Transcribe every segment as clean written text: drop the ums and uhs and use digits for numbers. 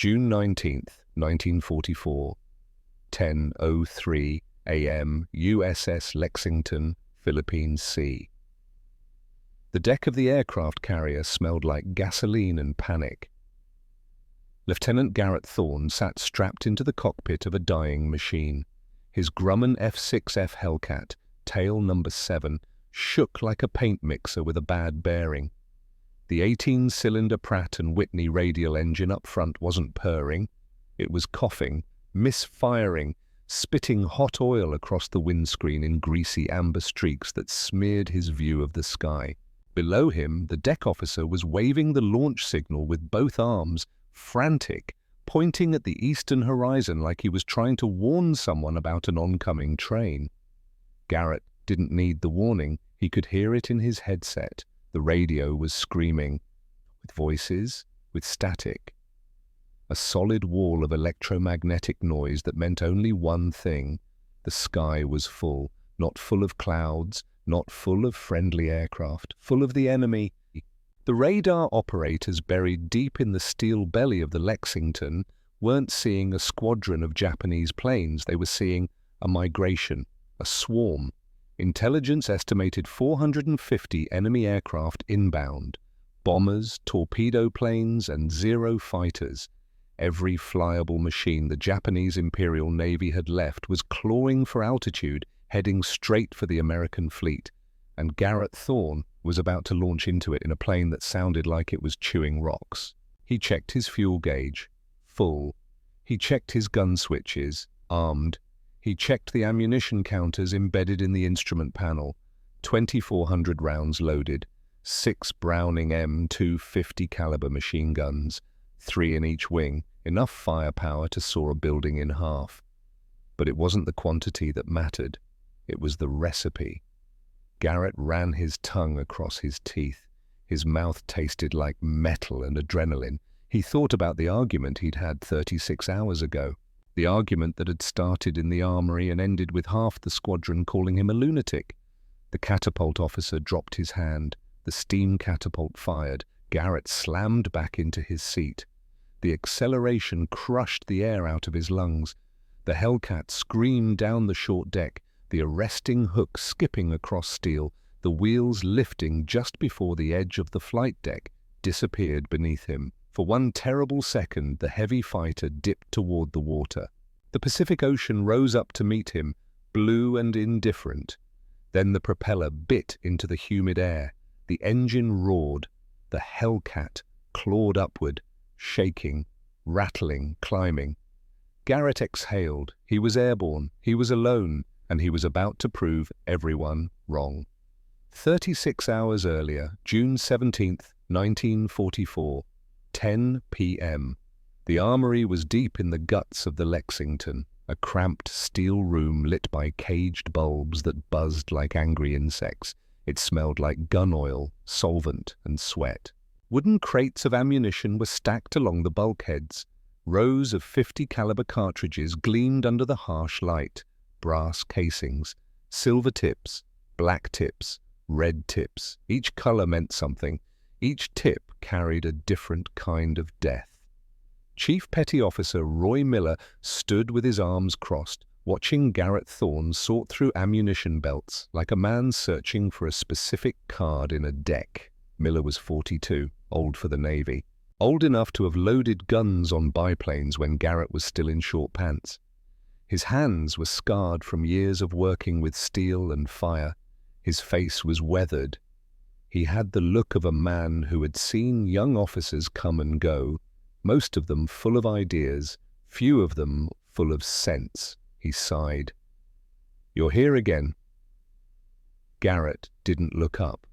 June 19th, 1944, 10:03 a.m., USS Lexington, Philippines Sea. The deck of the aircraft carrier smelled like gasoline and panic. Lieutenant Garrett Thorne sat strapped into the cockpit of a dying machine. His Grumman F-6F Hellcat, tail number 7, shook like a paint mixer with a bad bearing. The 18-cylinder Pratt & Whitney radial engine up front wasn't purring. It was coughing, misfiring, spitting hot oil across the windscreen in greasy amber streaks that smeared his view of the sky. Below him, the deck officer was waving the launch signal with both arms, frantic, pointing at the eastern horizon like he was trying to warn someone about an oncoming train. Garrett didn't need the warning. He could hear it in his headset. The radio was screaming, with voices, with static. A solid wall of electromagnetic noise that meant only one thing. The sky was full, not full of clouds, not full of friendly aircraft, full of the enemy. The radar operators buried deep in the steel belly of the Lexington weren't seeing a squadron of Japanese planes. They were seeing a migration, a swarm. Intelligence estimated 450 enemy aircraft inbound, bombers, torpedo planes, and 0 fighters. Every flyable machine the Japanese Imperial Navy had left was clawing for altitude, heading straight for the American fleet, and Garrett Thorne was about to launch into it in a plane that sounded like it was chewing rocks. He checked his fuel gauge, full. He checked his gun switches, armed. He checked the ammunition counters embedded in the instrument panel. 2,400 rounds loaded, 6 Browning M250 caliber machine guns, 3 in each wing, enough firepower to saw a building in half. But it wasn't the quantity that mattered. It was the recipe. Garrett ran his tongue across his teeth. His mouth tasted like metal and adrenaline. He thought about the argument he'd had 36 hours ago. The argument that had started in the armory and ended with half the squadron calling him a lunatic. The catapult officer dropped his hand. The steam catapult fired. Garrett slammed back into his seat. The acceleration crushed the air out of his lungs. The Hellcat screamed down the short deck, the arresting hook skipping across steel, the wheels lifting just before the edge of the flight deck disappeared beneath him. For one terrible second, the heavy fighter dipped toward the water. The Pacific Ocean rose up to meet him, blue and indifferent. Then the propeller bit into the humid air. The engine roared. The Hellcat clawed upward, shaking, rattling, climbing. Garrett exhaled. He was airborne. He was alone, and he was about to prove everyone wrong. 36 hours earlier, June 17th, 1944, 10 p.m. The armory was deep in the guts of the Lexington, a cramped steel room lit by caged bulbs that buzzed like angry insects. It smelled like gun oil, solvent, and sweat. Wooden crates of ammunition were stacked along the bulkheads. Rows of 50 caliber cartridges gleamed under the harsh light. Brass casings, silver tips, black tips, red tips. Each color meant something. Each tip carried a different kind of death. Chief Petty Officer Roy Miller stood with his arms crossed, watching Garrett Thorne sort through ammunition belts like a man searching for a specific card in a deck. Miller was 42, old for the Navy, old enough to have loaded guns on biplanes when Garrett was still in short pants. His hands were scarred from years of working with steel and fire. His face was weathered. He had the look of a man who had seen young officers come and go, most of them full of ideas, few of them full of sense. He sighed. "You're here again." Garrett didn't look up.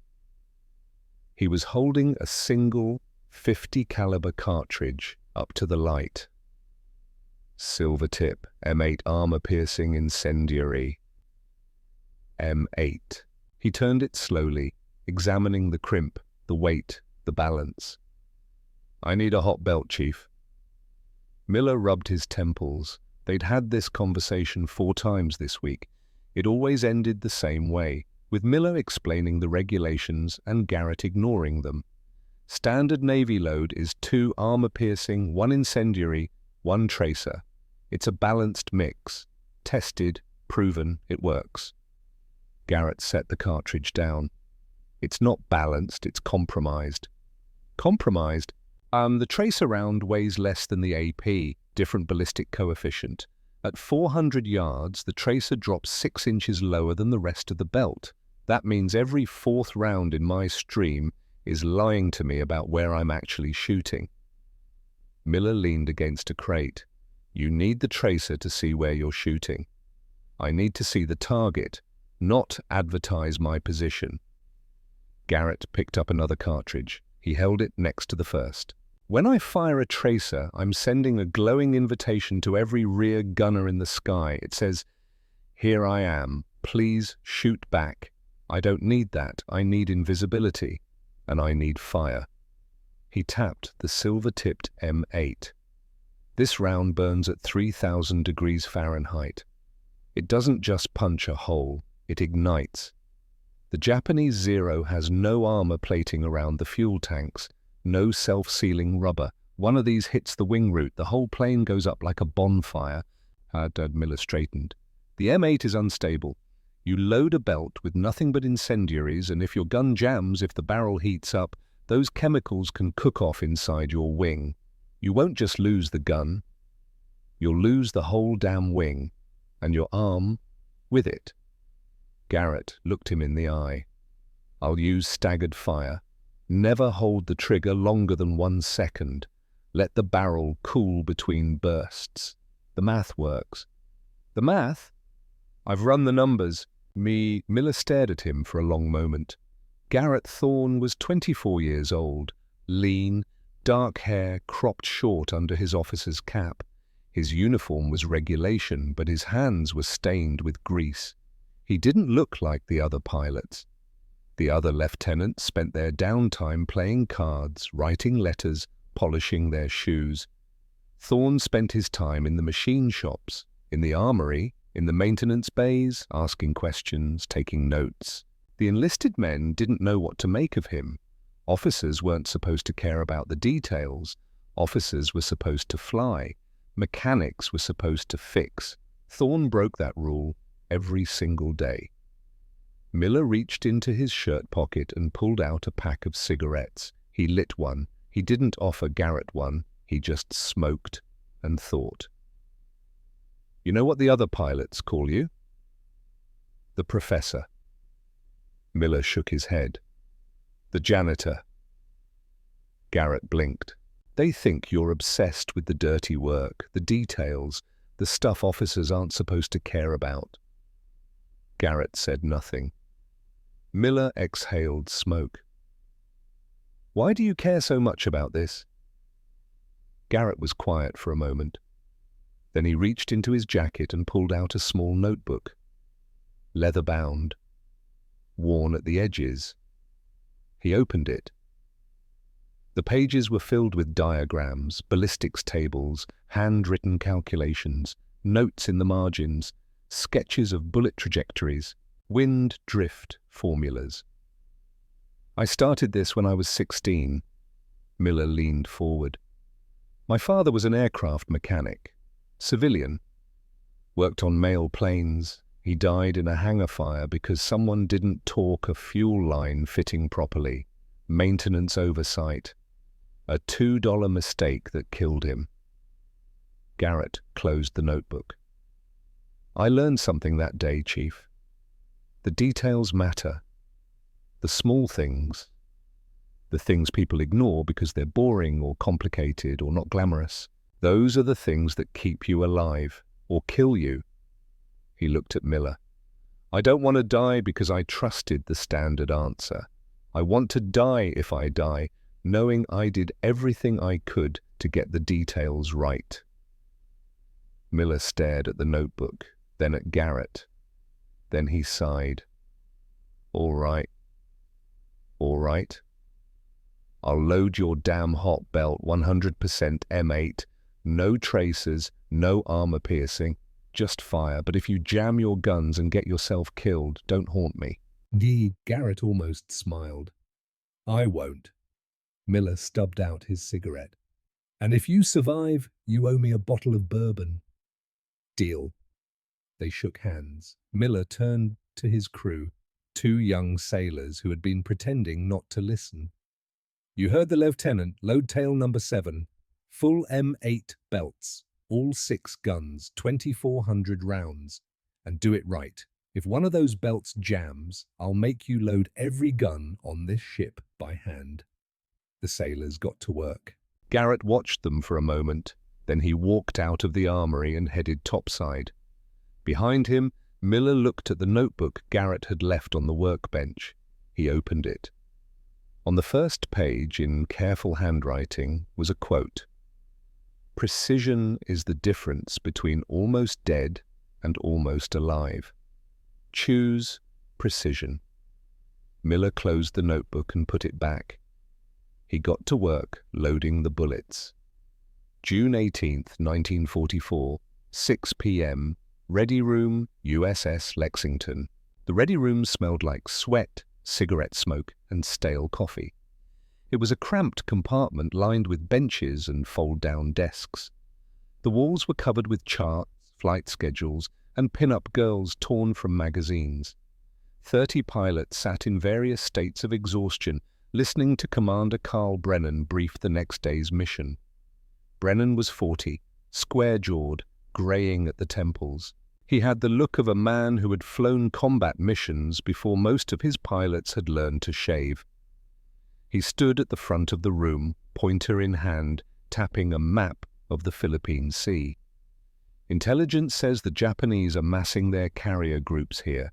He was holding a single 50 caliber cartridge up to the light. Silver tip, M8 armor-piercing incendiary. M8. He turned it slowly, examining the crimp, the weight, the balance. "I need a hot belt, Chief." Miller rubbed his temples. They'd had this conversation 4 times this week. It always ended the same way, with Miller explaining the regulations and Garrett ignoring them. Standard Navy load is 2 armor-piercing, 1 incendiary, 1 tracer. It's a balanced mix. Tested, proven, it works. Garrett set the cartridge down. It's not balanced, it's compromised. Compromised? The tracer round weighs less than the AP, different ballistic coefficient. At 400 yards, the tracer drops 6 inches lower than the rest of the belt. That means every 4th round in my stream is lying to me about where I'm actually shooting. Miller leaned against a crate. You need the tracer to see where you're shooting. I need to see the target, not advertise my position. Garrett picked up another cartridge. He held it next to the first. When I fire a tracer, I'm sending a glowing invitation to every rear gunner in the sky. It says, "Here I am. Please shoot back. I don't need that. I need invisibility. And I need fire." He tapped the silver-tipped M8. This round burns at 3,000 degrees Fahrenheit. It doesn't just punch a hole, it ignites. The Japanese Zero has no armor plating around the fuel tanks, no self-sealing rubber. One of these hits the wing root, the whole plane goes up like a bonfire. Miller straightened. The M8 is unstable. You load a belt with nothing but incendiaries, and if your gun jams, if the barrel heats up, those chemicals can cook off inside your wing. You won't just lose the gun. You'll lose the whole damn wing, and your arm with it. Garrett looked him in the eye. I'll use staggered fire. Never hold the trigger longer than 1 second. Let the barrel cool between bursts. The math works. The math? I've run the numbers. Miller stared at him for a long moment. Garrett Thorne was 24 years old, lean, dark hair cropped short under his officer's cap. His uniform was regulation, but his hands were stained with grease. He didn't look like the other pilots. The other lieutenants spent their downtime playing cards, writing letters, polishing their shoes. Thorne spent his time in the machine shops, in the armory, in the maintenance bays, asking questions, taking notes. The enlisted men didn't know what to make of him. Officers weren't supposed to care about the details. Officers were supposed to fly. Mechanics were supposed to fix. Thorne broke that rule every single day. Miller reached into his shirt pocket and pulled out a pack of cigarettes. He lit one. He didn't offer Garrett one. He just smoked and thought. You know what the other pilots call you? The professor. Miller shook his head. The janitor. Garrett blinked. They think you're obsessed with the dirty work, the details, the stuff officers aren't supposed to care about. Garrett said nothing. Miller exhaled smoke. Why do you care so much about this? Garrett was quiet for a moment. Then he reached into his jacket and pulled out a small notebook. Leather-bound. Worn at the edges. He opened it. The pages were filled with diagrams, ballistics tables, handwritten calculations, notes in the margins, sketches of bullet trajectories, wind drift formulas. I started this when I was 16. Miller leaned forward. My father was an aircraft mechanic, civilian, worked on mail planes. He died in a hangar fire because someone didn't torque a fuel line fitting properly. Maintenance oversight. A $2 mistake that killed him. Garrett closed the notebook. I learned something that day, Chief. The details matter. The small things. The things people ignore because they're boring or complicated or not glamorous. Those are the things that keep you alive or kill you. He looked at Miller. I don't want to die because I trusted the standard answer. I want to die if I die, knowing I did everything I could to get the details right. Miller stared at the notebook, then at Garrett. Then he sighed. All right. All right. I'll load your damn hot belt 100% M8, no tracers, no armor piercing, just fire, but if you jam your guns and get yourself killed, don't haunt me. Garrett almost smiled. I won't. Miller stubbed out his cigarette. "And if you survive, you owe me a bottle of bourbon." "Deal." They shook hands. Miller turned to his crew, two young sailors who had been pretending not to listen. "You heard the lieutenant, load tail number 7, full M8 belts, all 6 guns, 2,400 rounds. And do it right. If one of those belts jams, I'll make you load every gun on this ship by hand." The sailors got to work. Garrett watched them for a moment, then he walked out of the armory and headed topside. Behind him, Miller looked at the notebook Garrett had left on the workbench. He opened it. On the first page, in careful handwriting, was a quote. "Precision is the difference between almost dead and almost alive. Choose precision." Miller closed the notebook and put it back. He got to work loading the bullets. June 18th, 1944, 6 p.m., Ready Room, USS Lexington. The ready room smelled like sweat, cigarette smoke, and stale coffee. It was a cramped compartment lined with benches and fold-down desks. The walls were covered with charts, flight schedules, and pin-up girls torn from magazines. 30 pilots sat in various states of exhaustion, listening to Commander Carl Brennan brief the next day's mission. Brennan was 40, square-jawed, graying at the temples. He had the look of a man who had flown combat missions before most of his pilots had learned to shave. He stood at the front of the room, pointer in hand, tapping a map of the Philippine Sea. "Intelligence says the Japanese are massing their carrier groups here.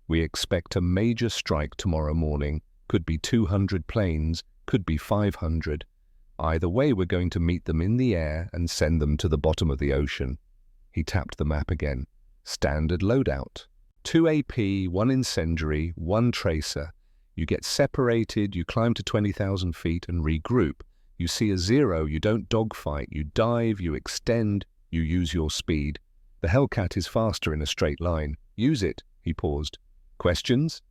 We expect a major strike tomorrow morning. Could be 200 planes, could be 500. Either way, we're going to meet them in the air and send them to the bottom of the ocean." He tapped the map again. "Standard loadout. 2 AP, 1 incendiary, 1 tracer. You get separated, you climb to 20,000 feet and regroup. You see a 0, you don't dogfight, you dive, you extend, you use your speed. The Hellcat is faster in a straight line. Use it." He paused. "Questions?"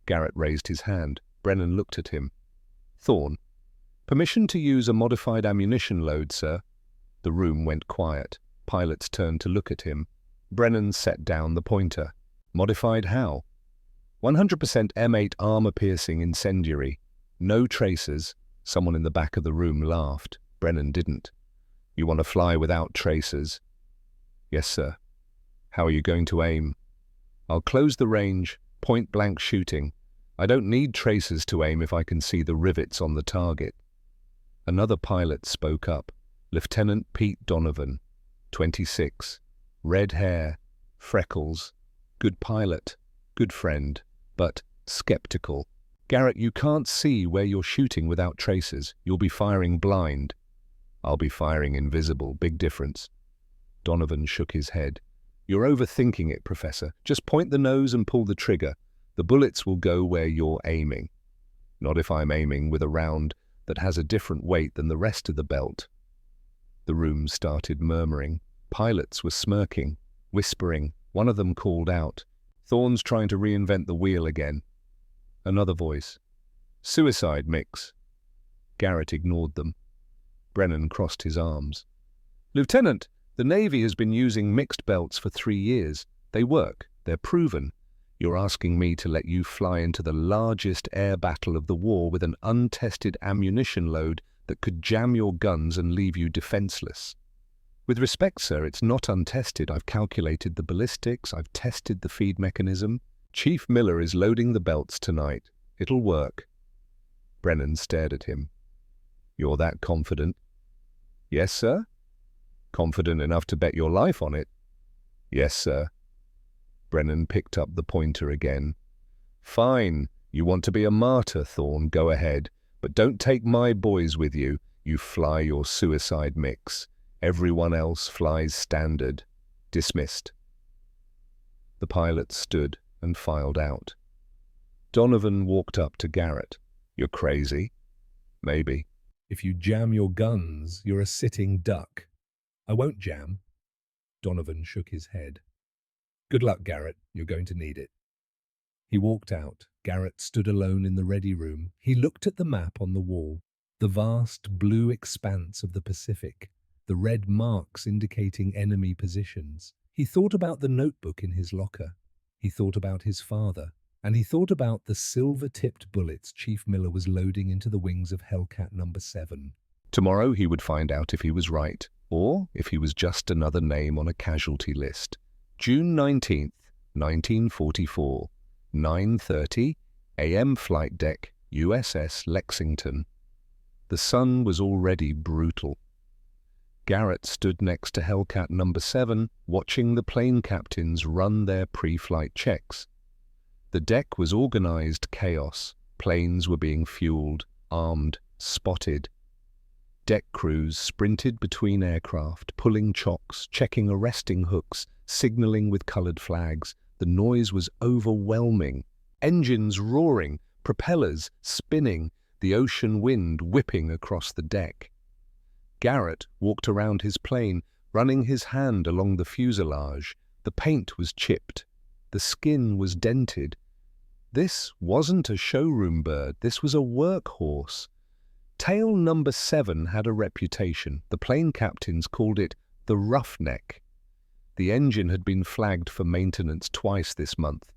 Garrett raised his hand. Brennan looked at him. "Thorne, permission to use a modified ammunition load, sir." The room went quiet. Pilots turned to look at him. Brennan set down the pointer. "Modified how?" 100% M8 armor-piercing incendiary. No tracers." Someone in the back of the room laughed. Brennan didn't. "You want to fly without tracers?" "Yes, sir." "How are you going to aim?" "I'll close the range, point-blank shooting. I don't need tracers to aim if I can see the rivets on the target." Another pilot spoke up. Lieutenant Pete Donovan, 26. Red hair, freckles, good pilot, good friend, but skeptical. "Garrett, you can't see where you're shooting without tracers. You'll be firing blind." "I'll be firing invisible. Big difference." Donovan shook his head. "You're overthinking it, Professor. Just point the nose and pull the trigger. The bullets will go where you're aiming." "Not if I'm aiming with a round that has a different weight than the rest of the belt." The room started murmuring. Pilots were smirking, whispering. One of them called out, "Thorne's trying to reinvent the wheel again." Another voice, "Suicide mix." Garrett ignored them. Brennan crossed his arms. "Lieutenant, the Navy has been using mixed belts for 3 years. They work. They're proven. You're asking me to let you fly into the largest air battle of the war with an untested ammunition load that could jam your guns and leave you defenseless. With respect, sir, it's not untested. I've calculated the ballistics, I've tested the feed mechanism. Chief Miller is loading the belts tonight. It'll work." Brennan stared at him. "You're that confident?" "Yes, sir." "Confident enough to bet your life on it?" "Yes, sir." Brennan picked up the pointer again. "Fine. You want to be a martyr, Thorne, go ahead. But don't take my boys with you. You fly your suicide mix. Everyone else flies standard. Dismissed." The pilots stood and filed out. Donovan walked up to Garrett. "You're crazy?" "Maybe." "If you jam your guns, you're a sitting duck." "I won't jam." Donovan shook his head. "Good luck, Garrett. You're going to need it." He walked out. Garrett stood alone in the ready room. He looked at the map on the wall. The vast blue expanse of the Pacific, the red marks indicating enemy positions. He thought about the notebook in his locker. He thought about his father. And he thought about the silver-tipped bullets Chief Miller was loading into the wings of Hellcat number 7. Tomorrow he would find out if he was right, or if he was just another name on a casualty list. June 19th, 1944, 9:30 a.m. flight deck, USS Lexington. The sun was already brutal. Garrett stood next to Hellcat number 7, watching the plane captains run their pre-flight checks. The deck was organized chaos. Planes were being fueled, armed, spotted. Deck crews sprinted between aircraft, pulling chocks, checking arresting hooks, signaling with colored flags. The noise was overwhelming. Engines roaring, propellers spinning, the ocean wind whipping across the deck. Garrett walked around his plane, running his hand along the fuselage. The paint was chipped. The skin was dented. This wasn't a showroom bird, this was a workhorse. Tail number 7 had a reputation. The plane captains called it the Roughneck. The engine had been flagged for maintenance twice this month.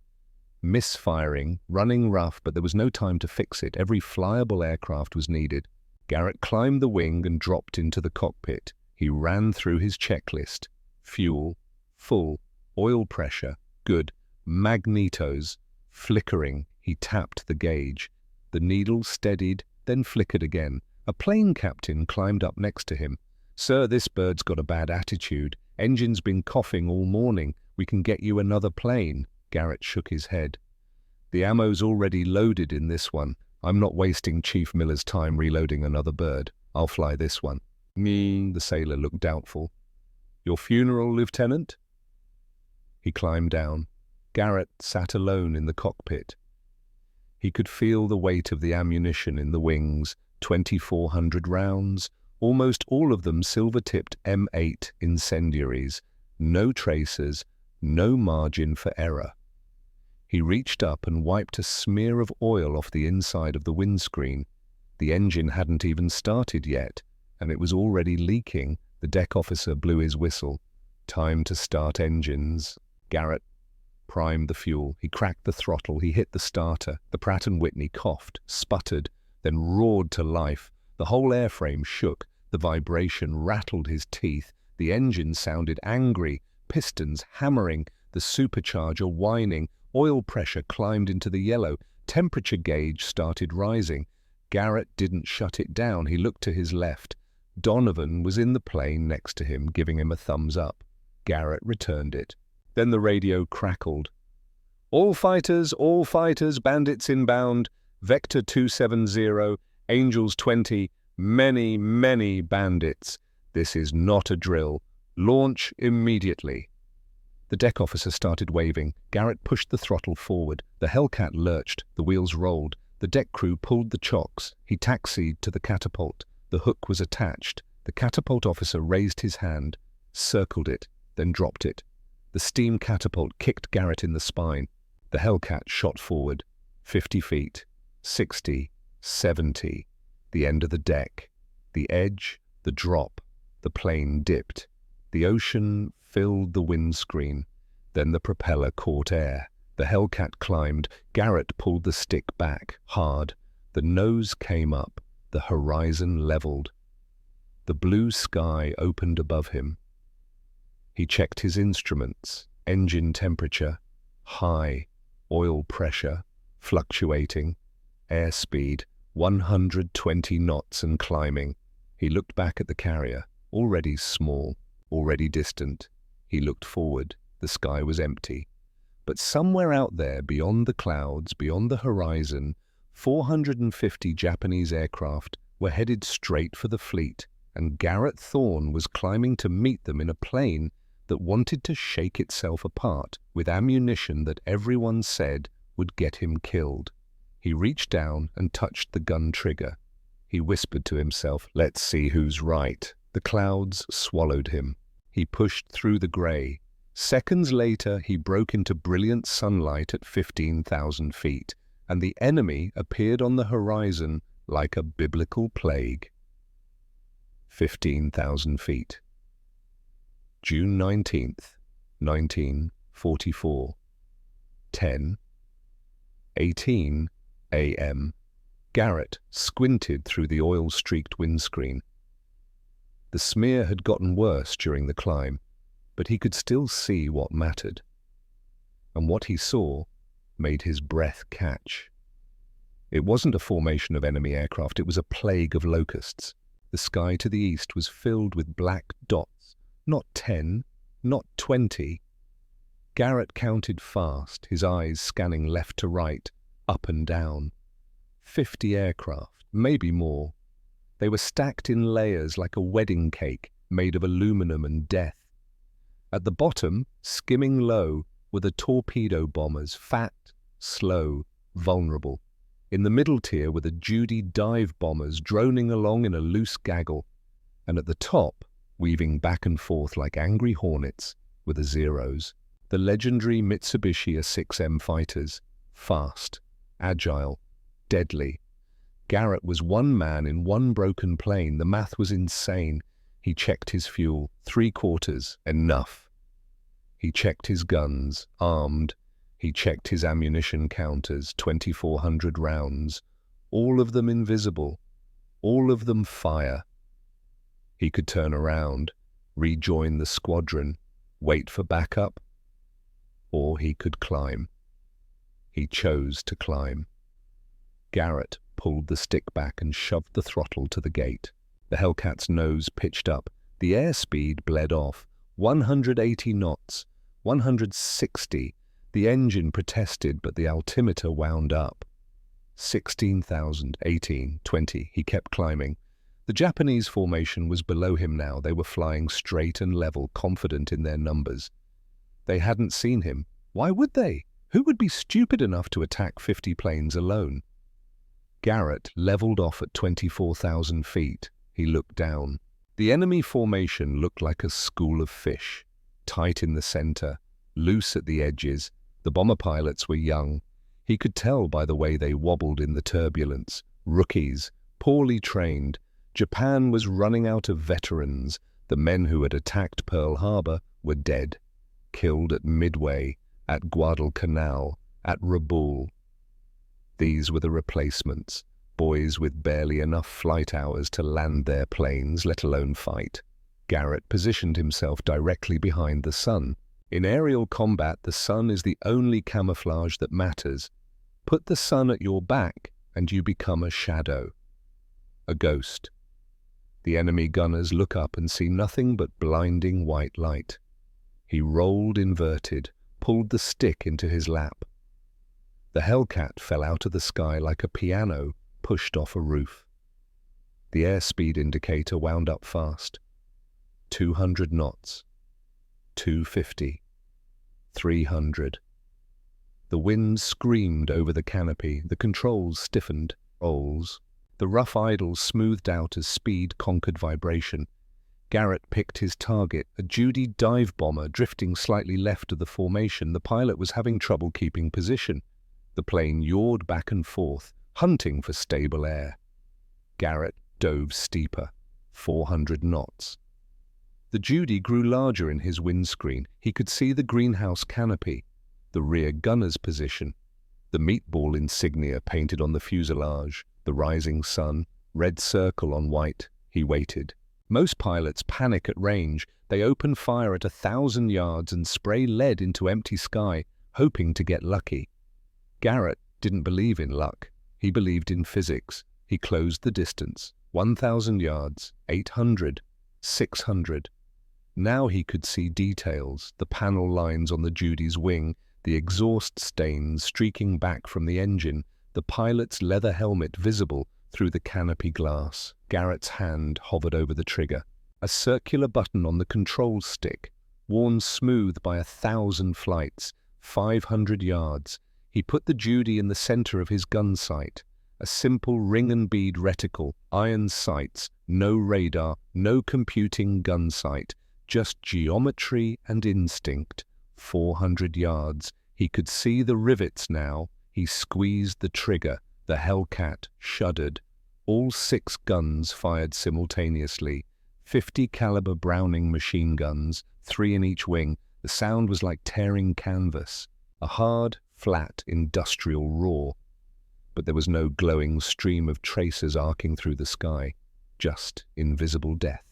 Misfiring, running rough, but there was no time to fix it. Every flyable aircraft was needed. Garrett climbed the wing and dropped into the cockpit. He ran through his checklist. Fuel, full. Oil pressure, good. Magnetos, flickering. He tapped the gauge. The needle steadied, then flickered again. A plane captain climbed up next to him. "Sir, this bird's got a bad attitude. Engine's been coughing all morning. We can get you another plane." Garrett shook his head. "The ammo's already loaded in this one. I'm not wasting Chief Miller's time reloading another bird. I'll fly this one." The sailor looked doubtful. "Your funeral, Lieutenant?" He climbed down. Garrett sat alone in the cockpit. He could feel the weight of the ammunition in the wings, 2,400 rounds, almost all of them silver-tipped M8 incendiaries, no tracers, no margin for error. He reached up and wiped a smear of oil off the inside of the windscreen. The engine hadn't even started yet, and it was already leaking. The deck officer blew his whistle. "Time to start engines." Garrett primed the fuel. He cracked the throttle. He hit the starter. The Pratt & Whitney coughed, sputtered, then roared to life. The whole airframe shook. The vibration rattled his teeth. The engine sounded angry, pistons hammering, the supercharger whining. Oil pressure climbed into the yellow. Temperature gauge started rising. Garrett didn't shut it down. He looked to his left. Donovan was in the plane next to him, giving him a thumbs up. Garrett returned it. Then the radio crackled. all fighters, bandits inbound, Vector 270, Angels 20, many bandits. This is not a drill. Launch immediately." The deck officer started waving. Garrett pushed the throttle forward. The Hellcat lurched. The wheels rolled. The deck crew pulled the chocks. He taxied to the catapult. The hook was attached. The catapult officer raised his hand, circled it, then dropped it. The steam catapult kicked Garrett in the spine. The Hellcat shot forward. 50 feet, 60, 70. The end of the deck. The edge, the drop. The plane dipped. The ocean filled the windscreen. Then the propeller caught air. The Hellcat climbed. Garrett pulled the stick back, hard. The nose came up. The horizon leveled. The blue sky opened above him. He checked his instruments. Engine temperature, high. Oil pressure, fluctuating. Airspeed, 120 knots and climbing. He looked back at the carrier, already small, already distant. He looked forward. The sky was empty. But somewhere out there, beyond the clouds, beyond the horizon, 450 Japanese aircraft were headed straight for the fleet, and Garrett Thorne was climbing to meet them in a plane that wanted to shake itself apart with ammunition that everyone said would get him killed. He reached down and touched the gun trigger. He whispered to himself, "Let's see who's right." The clouds swallowed him. He pushed through the grey. Seconds later, he broke into brilliant sunlight at 15,000 feet, and the enemy appeared on the horizon, like a biblical plague. 15,000 feet. June 19th, 1944. 10:18 a.m. Garrett squinted through the oil-streaked windscreen. The smear had gotten worse during the climb, but he could still see what mattered. And what he saw made his breath catch. It wasn't a formation of enemy aircraft, it was a plague of locusts. The sky to the east was filled with black dots, not 10, not 20. Garrett counted fast, his eyes scanning left to right, up and down. 50 aircraft, maybe more. They were stacked in layers like a wedding cake made of aluminum and death. At the bottom, skimming low, were the torpedo bombers, fat, slow, vulnerable. In the middle tier were the Judy dive bombers droning along in a loose gaggle. And at the top, weaving back and forth like angry hornets, were the Zeros, the legendary Mitsubishi A6M fighters, fast, agile, deadly. Garrett was one man in one broken plane. The math was insane. He checked his fuel. 3/4, enough. He checked his guns, armed. He checked his ammunition counters, 2,400 rounds. All of them invisible. All of them fire. He could turn around, rejoin the squadron, wait for backup, or he could climb. He chose to climb. Garrett pulled the stick back and shoved the throttle to the gate. The Hellcat's nose pitched up. The airspeed bled off. 180 knots. 160. The engine protested, but the altimeter wound up. 16,000, 18, 20. He kept climbing. The Japanese formation was below him now. They were flying straight and level, confident in their numbers. They hadn't seen him. Why would they? Who would be stupid enough to attack 50 planes alone? Garrett leveled off at 24,000 feet. He looked down. The enemy formation looked like a school of fish, tight in the center, loose at the edges. The bomber pilots were young. He could tell by the way they wobbled in the turbulence. Rookies, poorly trained. Japan was running out of veterans. The men who had attacked Pearl Harbor were dead, killed at Midway, at Guadalcanal, at Rabaul. These were the replacements, boys with barely enough flight hours to land their planes, let alone fight. Garrett positioned himself directly behind the sun. In aerial combat, the sun is the only camouflage that matters. Put the sun at your back, and you become a shadow, a ghost. The enemy gunners look up and see nothing but blinding white light. He rolled inverted, pulled the stick into his lap. The Hellcat fell out of the sky like a piano pushed off a roof. The airspeed indicator wound up fast. 200 knots. 250. 300. The wind screamed over the canopy. The controls stiffened. Rolls. The rough idle smoothed out as speed conquered vibration. Garrett picked his target, a Judy dive bomber drifting slightly left of the formation. The pilot was having trouble keeping position. The plane yawed back and forth, hunting for stable air. Garrett dove steeper, 400 knots. The Judy grew larger in his windscreen. He could see the greenhouse canopy, the rear gunner's position, the meatball insignia painted on the fuselage, the rising sun, red circle on white. He waited. Most pilots panic at range. They open fire at 1,000 yards and spray lead into empty sky, hoping to get lucky. Garrett didn't believe in luck. He believed in physics. He closed the distance. 1,000 yards, 800, 600. Now he could see details, the panel lines on the Judy's wing, the exhaust stains streaking back from the engine, the pilot's leather helmet visible through the canopy glass. Garrett's hand hovered over the trigger. A circular button on the control stick, worn smooth by 1,000 flights, 500 yards. He put the Judy in the center of his gun sight. A simple ring and bead reticle, iron sights, no radar, no computing gun sight, just geometry and instinct. 400 yards. He could see the rivets now. He squeezed the trigger. The Hellcat shuddered. All 6 guns fired simultaneously, 50 caliber Browning machine guns, 3 in each wing. The sound was like tearing canvas, a hard, flat, industrial roar. But there was no glowing stream of tracers arcing through the sky, just invisible death.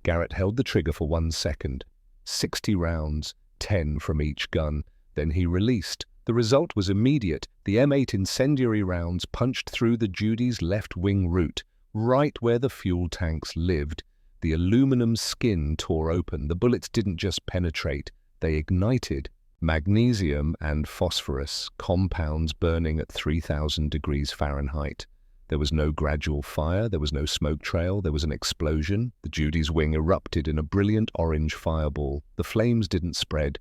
Garrett held the trigger for 1 second. 60 rounds, 10 from each gun. Then he released. The result was immediate. The M8 incendiary rounds punched through the Judy's left wing root, right where the fuel tanks lived. The aluminum skin tore open. The bullets didn't just penetrate, they ignited. Magnesium and phosphorus, compounds burning at 3,000 degrees Fahrenheit. There was no gradual fire, there was no smoke trail, there was an explosion. The Judy's wing erupted in a brilliant orange fireball. The flames didn't spread,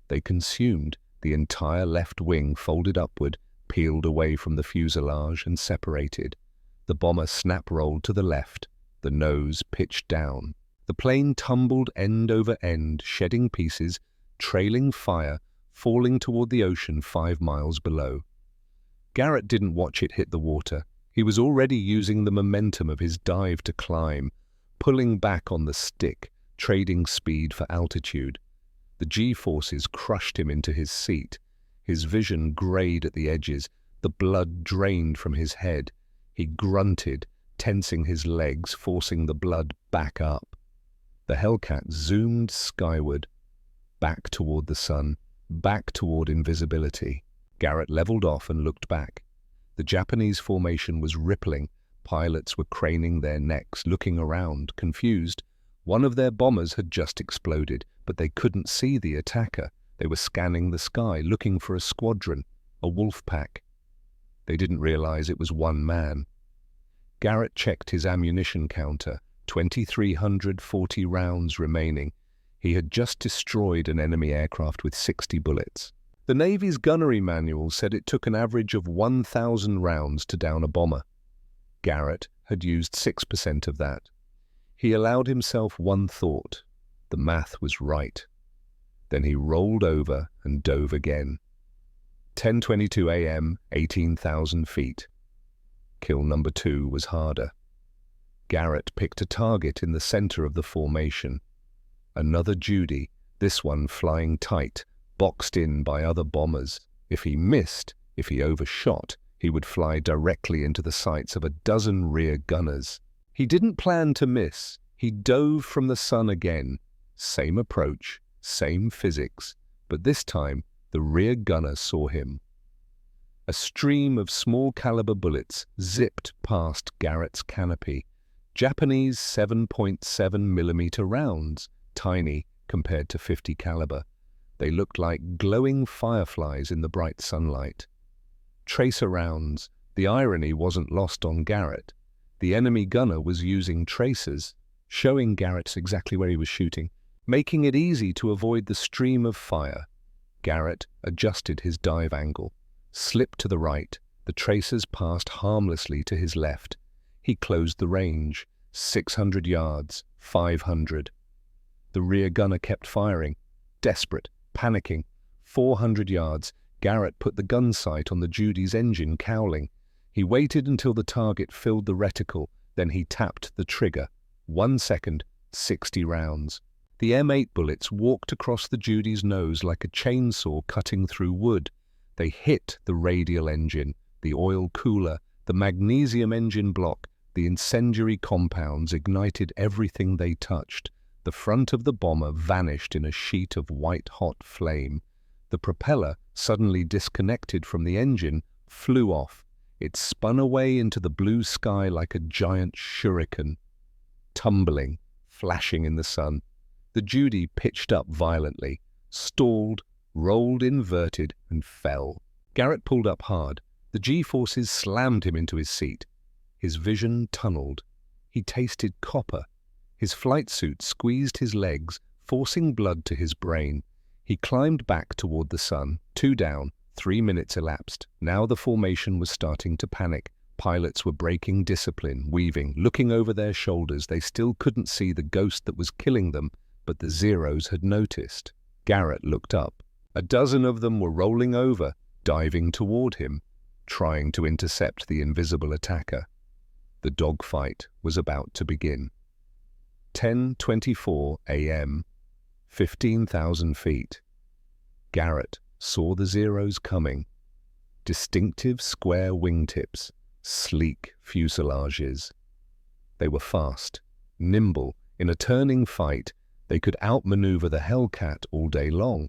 they consumed. The entire left wing folded upward, peeled away from the fuselage and separated. The bomber snap-rolled to the left, the nose pitched down. The plane tumbled end over end, shedding pieces, trailing fire, falling toward the ocean 5 miles below. Garrett didn't watch it hit the water. He was already using the momentum of his dive to climb, pulling back on the stick, trading speed for altitude. The G-forces crushed him into his seat. His vision grayed at the edges, the blood drained from his head. He grunted, tensing his legs, forcing the blood back up. The Hellcat zoomed skyward, back toward the sun, back toward invisibility. Garrett leveled off and looked back. The Japanese formation was rippling. Pilots were craning their necks, looking around, confused. One of their bombers had just exploded, but they couldn't see the attacker. They were scanning the sky, looking for a squadron, a wolf pack. They didn't realize it was one man. Garrett checked his ammunition counter, 2,340 rounds remaining. He had just destroyed an enemy aircraft with 60 bullets. The Navy's gunnery manual said it took an average of 1,000 rounds to down a bomber. Garrett had used 6% of that. He allowed himself one thought. The math was right. Then he rolled over and dove again. 10:22 a.m., 18,000 feet. Kill number 2 was harder. Garrett picked a target in the center of the formation. Another Judy, this one flying tight, boxed in by other bombers. If he missed, if he overshot, he would fly directly into the sights of a dozen rear gunners. He didn't plan to miss. He dove from the sun again. Same approach, same physics, but this time the rear gunner saw him. A stream of small-caliber bullets zipped past Garrett's canopy. Japanese 7.7mm rounds, tiny compared to 50 caliber. They looked like glowing fireflies in the bright sunlight. Tracer rounds. The irony wasn't lost on Garrett. The enemy gunner was using tracers, showing Garrett exactly where he was shooting, making it easy to avoid the stream of fire. Garrett adjusted his dive angle, slipped to the right. The tracers passed harmlessly to his left. He closed the range. 600 yards, 500. The rear gunner kept firing, desperate, panicking. 400 yards. Garrett put the gun sight on the Judy's engine, cowling. He waited until the target filled the reticle, then he tapped the trigger. 1 second, 60 rounds. The M8 bullets walked across the Judy's nose like a chainsaw cutting through wood. They hit the radial engine, the oil cooler, the magnesium engine block. The incendiary compounds ignited everything they touched. The front of the bomber vanished in a sheet of white-hot flame. The propeller, suddenly disconnected from the engine, flew off. It spun away into the blue sky like a giant shuriken, tumbling, flashing in the sun. The Judy pitched up violently, stalled, rolled inverted, and fell. Garrett pulled up hard. The G-forces slammed him into his seat. His vision tunneled. He tasted copper. His flight suit squeezed his legs, forcing blood to his brain. He climbed back toward the sun. 2 down, 3 minutes elapsed. Now the formation was starting to panic. Pilots were breaking discipline, weaving, looking over their shoulders. They still couldn't see the ghost that was killing them, but the Zeros had noticed. Garrett looked up. A dozen of them were rolling over, diving toward him, trying to intercept the invisible attacker. The dogfight was about to begin. 10:24 a.m., 15,000 feet. Garrett saw the Zeros coming. Distinctive square wingtips, sleek fuselages. They were fast, nimble. In a turning fight, they could outmaneuver the Hellcat all day long.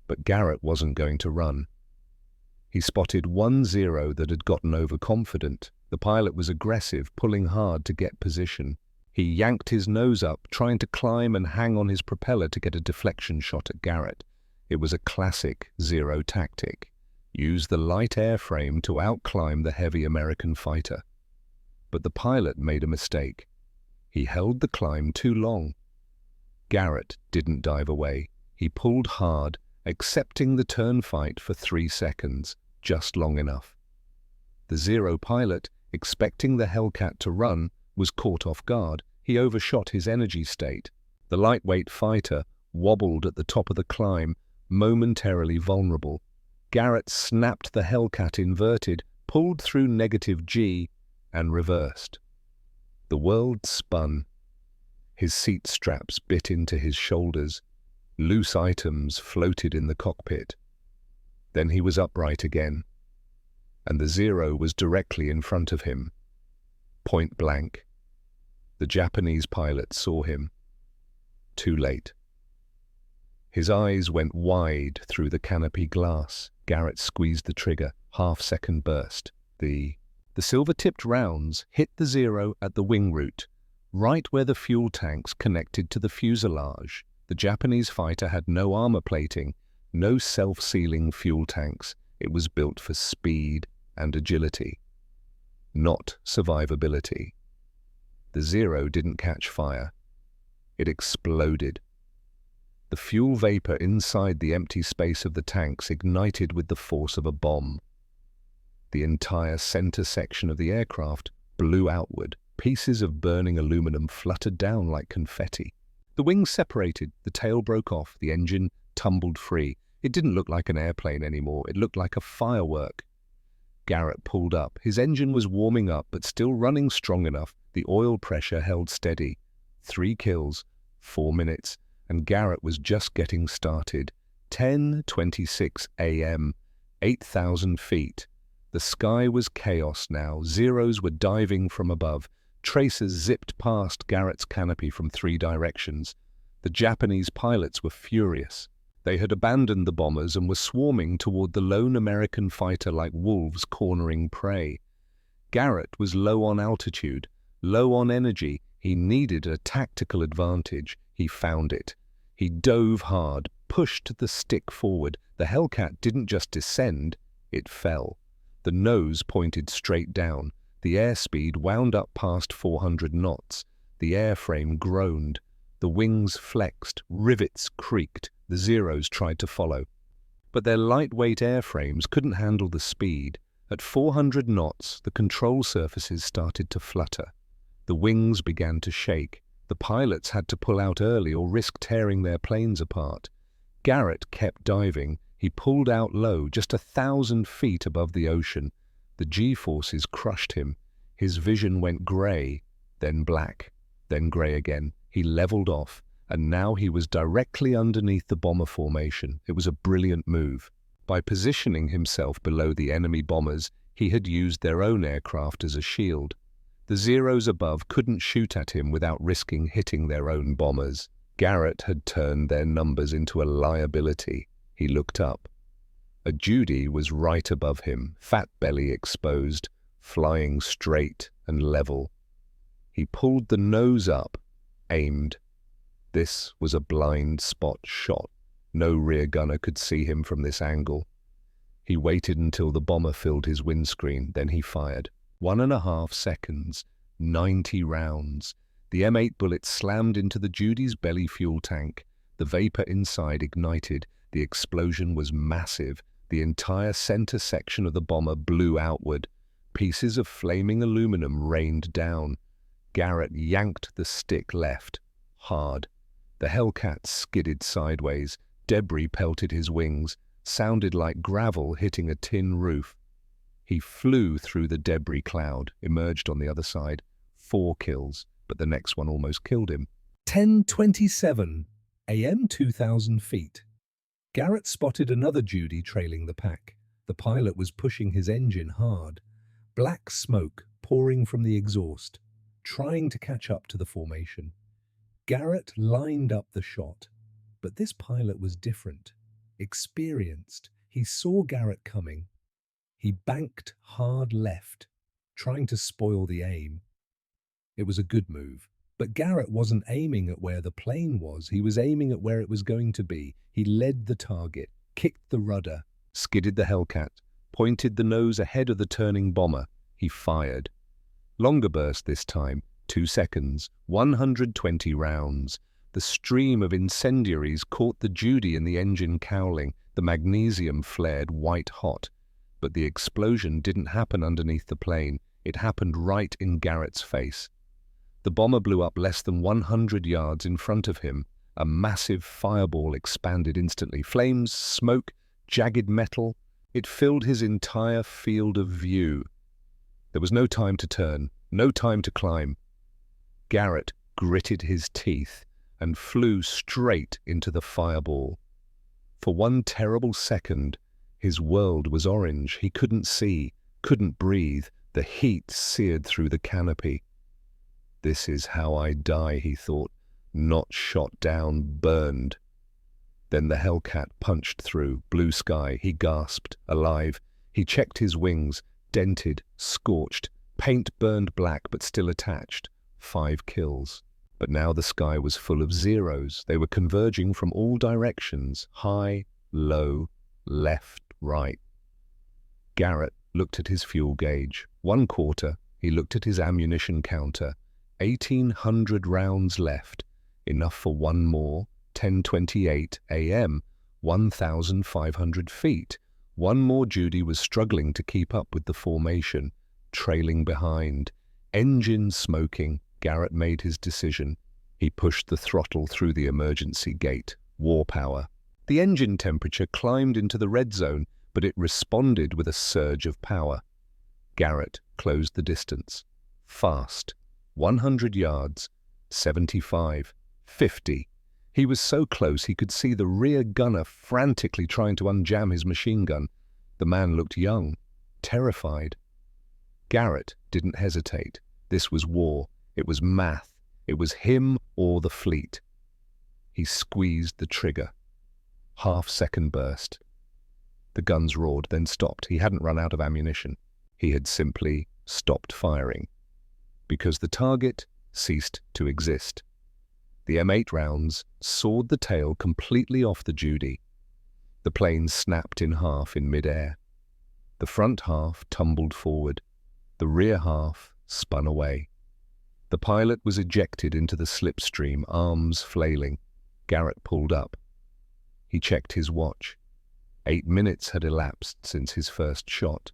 But Garrett wasn't going to run. He spotted one Zero that had gotten overconfident. The pilot was aggressive, pulling hard to get position. He yanked his nose up, trying to climb and hang on his propeller to get a deflection shot at Garrett. It was a classic Zero tactic. Use the light airframe to outclimb the heavy American fighter. But the pilot made a mistake. He held the climb too long. Garrett didn't dive away. He pulled hard, accepting the turn fight for 3 seconds, just long enough. The Zero pilot, expecting the Hellcat to run, was caught off guard. He overshot his energy state. The lightweight fighter wobbled at the top of the climb, momentarily vulnerable. Garrett snapped the Hellcat inverted, pulled through -G, and reversed. The world spun. His seat straps bit into his shoulders. Loose items floated in the cockpit. Then he was upright again, and the Zero was directly in front of him. Point blank. The Japanese pilot saw him. Too late. His eyes went wide through the canopy glass. Garrett squeezed the trigger. Half-second burst. The silver-tipped rounds hit the Zero at the wing root, right where the fuel tanks connected to the fuselage. The Japanese fighter had no armor plating, no self-sealing fuel tanks. It was built for speed and agility, not survivability. The Zero didn't catch fire. It exploded. The fuel vapor inside the empty space of the tanks ignited with the force of a bomb. The entire center section of the aircraft blew outward. Pieces of burning aluminum fluttered down like confetti. The wings separated, the tail broke off, the engine tumbled free. It didn't look like an airplane anymore. It looked like a firework. Garrett pulled up. His engine was warming up, but still running strong enough. The oil pressure held steady. 3 kills, 4 minutes, and Garrett was just getting started. 10:26 a.m., 8,000 feet. The sky was chaos now. Zeros were diving from above. Tracers zipped past Garrett's canopy from 3 directions. The Japanese pilots were furious. They had abandoned the bombers and were swarming toward the lone American fighter like wolves cornering prey. Garrett was low on altitude, low on energy. He needed a tactical advantage. He found it. He dove hard, pushed the stick forward. The Hellcat didn't just descend, it fell. The nose pointed straight down. The airspeed wound up past 400 knots. The airframe groaned. The wings flexed, rivets creaked. The Zeros tried to follow. But their lightweight airframes couldn't handle the speed. At 400 knots, the control surfaces started to flutter. The wings began to shake. The pilots had to pull out early or risk tearing their planes apart. Garrett kept diving. He pulled out low, just 1,000 feet above the ocean. The G-forces crushed him. His vision went grey, then black, then grey again. He leveled off, and now he was directly underneath the bomber formation. It was a brilliant move. By positioning himself below the enemy bombers, he had used their own aircraft as a shield. The Zeros above couldn't shoot at him without risking hitting their own bombers. Garrett had turned their numbers into a liability. He looked up. A Judy was right above him, fat belly exposed, flying straight and level. He pulled the nose up, aimed. This was a blind spot shot. No rear gunner could see him from this angle. He waited until the bomber filled his windscreen, then he fired. 1.5 seconds, 90 rounds. The M8 bullet slammed into the Judy's belly fuel tank. The vapor inside ignited. The explosion was massive. The entire center section of the bomber blew outward. Pieces of flaming aluminum rained down. Garrett yanked the stick left, hard. The Hellcat skidded sideways. Debris pelted his wings, sounded like gravel hitting a tin roof. He flew through the debris cloud, emerged on the other side. 4 kills, but the next one almost killed him. 10:27 a.m. 2,000 feet. Garrett spotted another Judy trailing the pack. The pilot was pushing his engine hard, black smoke pouring from the exhaust, trying to catch up to the formation. Garrett lined up the shot, but this pilot was different, experienced. He saw Garrett coming. He banked hard left, trying to spoil the aim. It was a good move, but Garrett wasn't aiming at where the plane was. He was aiming at where it was going to be. He led the target, kicked the rudder, Skidded the Hellcat, pointed the nose ahead of the turning bomber. He fired. Longer burst this time, 2 seconds, 120 rounds. The stream of incendiaries caught the Judy in the engine cowling. The magnesium flared white hot. But the explosion didn't happen underneath the plane. It happened right in Garrett's face. The bomber blew up less than 100 yards in front of him. A massive fireball expanded instantly. Flames, smoke, jagged metal. It filled his entire field of view. There was no time to turn, no time to climb. Garrett gritted his teeth and flew straight into the fireball. For one terrible second, his world was orange. He couldn't see, couldn't breathe. The heat seared through the canopy. This is how I die, he thought. Not shot down, burned. Then the Hellcat punched through, blue sky. He gasped, alive. He checked his wings, dented, scorched, paint burned black but still attached. 5 kills. But now the sky was full of zeros. They were converging from all directions, high, low, left, right. Garrett looked at his fuel gauge. 1/4. He looked at his ammunition counter. 1,800 rounds left. Enough for one more. 10:28 a.m. 1,500 feet. One more Judy was struggling to keep up with the formation, trailing behind. Engine smoking. Garrett made his decision. He pushed the throttle through the emergency gate. War power. The engine temperature climbed into the red zone, but it responded with a surge of power. Garrett closed the distance. Fast. 100 yards. 75. 50. He was so close he could see the rear gunner frantically trying to unjam his machine gun. The man looked young, terrified. Garrett didn't hesitate. This was war. It was math. It was him or the fleet. He squeezed the trigger. Half-second burst. The guns roared, then stopped. He hadn't run out of ammunition. He had simply stopped firing. Because the target ceased to exist. The M8 rounds sawed the tail completely off the Judy. The plane snapped in half in mid-air. The front half tumbled forward. The rear half spun away. The pilot was ejected into the slipstream, arms flailing. Garrett pulled up. He checked his watch. 8 minutes had elapsed since his first shot.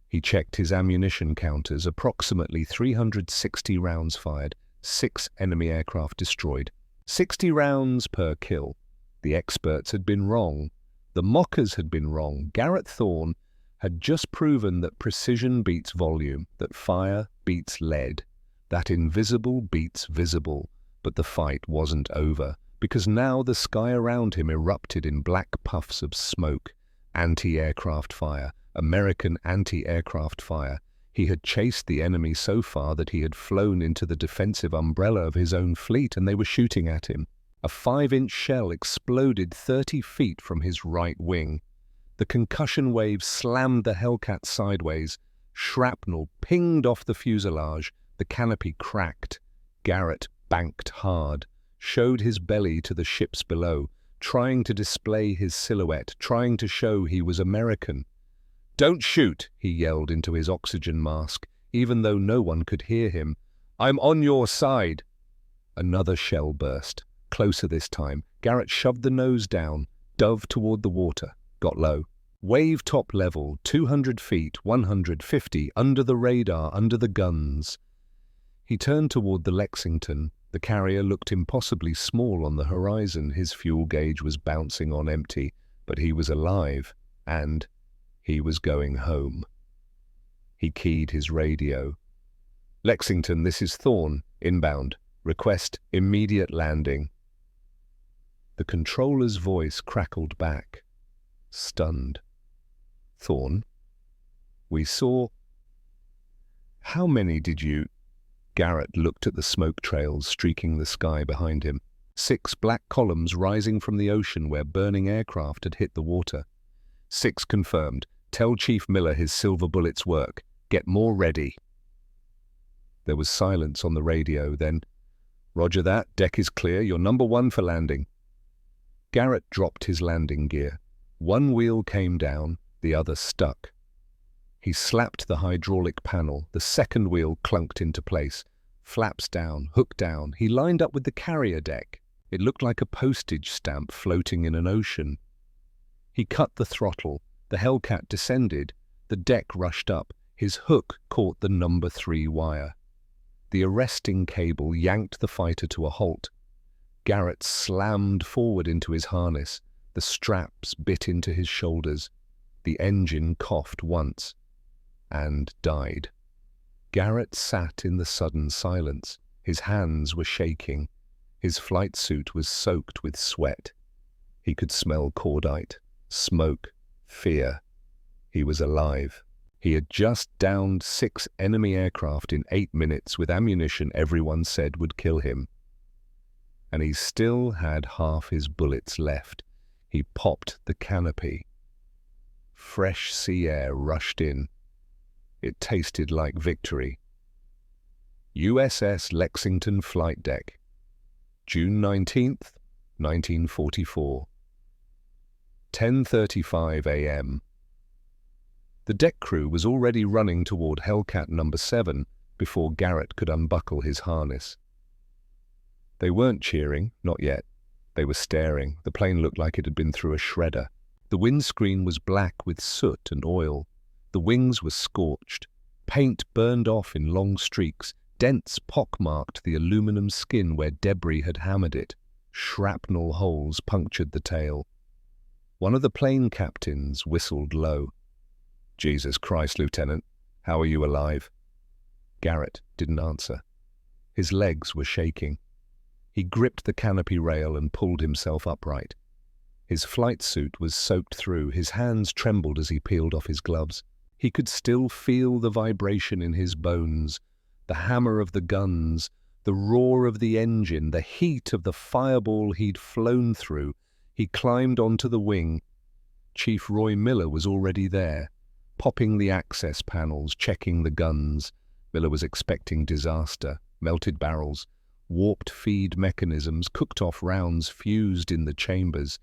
He checked his ammunition counters, approximately 360 rounds fired, 6 enemy aircraft destroyed. 60 rounds per kill. The experts had been wrong. The mockers had been wrong. Garrett Thorne had just proven that precision beats volume, that fire beats lead, that invisible beats visible. But the fight wasn't over, because now the sky around him erupted in black puffs of smoke. Anti-aircraft fire, American anti-aircraft fire. He had chased the enemy so far that he had flown into the defensive umbrella of his own fleet, and they were shooting at him. A 5-inch shell exploded 30 feet from his right wing. The concussion wave slammed the Hellcat sideways. Shrapnel pinged off the fuselage. The canopy cracked. Garrett banked hard, showed his belly to the ships below, trying to display his silhouette, trying to show he was American. "Don't shoot," he yelled into his oxygen mask, even though no one could hear him. "I'm on your side." Another shell burst. Closer this time. Garrett shoved the nose down, dove toward the water, got low. Wave top level, 200 feet, 150, under the radar, under the guns. He turned toward the Lexington. The carrier looked impossibly small on the horizon. His fuel gauge was bouncing on empty, but he was alive, and he was going home. He keyed his radio. "Lexington, this is Thorne. Inbound. Request immediate landing." The controller's voice crackled back, stunned. "Thorne? We saw—" "How many did you—" Garrett looked at the smoke trails streaking the sky behind him. 6 black columns rising from the ocean where burning aircraft had hit the water. "6 confirmed. Tell Chief Miller his silver bullets work. Get more ready." There was silence on the radio, then, "Roger that. Deck is clear. You're number 1 for landing." Garrett dropped his landing gear. One wheel came down, the other stuck. He slapped the hydraulic panel. The second wheel clunked into place. Flaps down, hook down. He lined up with the carrier deck. It looked like a postage stamp floating in an ocean. He cut the throttle. The Hellcat descended. The deck rushed up. His hook caught the number 3 wire. The arresting cable yanked the fighter to a halt. Garrett slammed forward into his harness. The straps bit into his shoulders. The engine coughed once and died. Garrett sat in the sudden silence. His hands were shaking. His flight suit was soaked with sweat. He could smell cordite, smoke, fear. He was alive. He had just downed 6 enemy aircraft in 8 minutes with ammunition everyone said would kill him. And he still had half his bullets left. He popped the canopy. Fresh sea air rushed in. It tasted like victory. USS Lexington Flight Deck, June 19th, 1944. 10:35 a.m. The deck crew was already running toward Hellcat number 7 before Garrett could unbuckle his harness. They weren't cheering, not yet. They were staring. The plane looked like it had been through a shredder. The windscreen was black with soot and oil. The wings were scorched. Paint burned off in long streaks. Dents pockmarked the aluminum skin where debris had hammered it. Shrapnel holes punctured the tail. One of the plane captains whistled low. "Jesus Christ, Lieutenant, how are you alive?" Garrett didn't answer. His legs were shaking. He gripped the canopy rail and pulled himself upright. His flight suit was soaked through. His hands trembled as he peeled off his gloves. He could still feel the vibration in his bones, the hammer of the guns, the roar of the engine, the heat of the fireball he'd flown through. He climbed onto the wing. Chief Roy Miller was already there, popping the access panels, checking the guns. Miller was expecting disaster. Melted barrels, warped feed mechanisms, cooked off rounds fused in the chambers.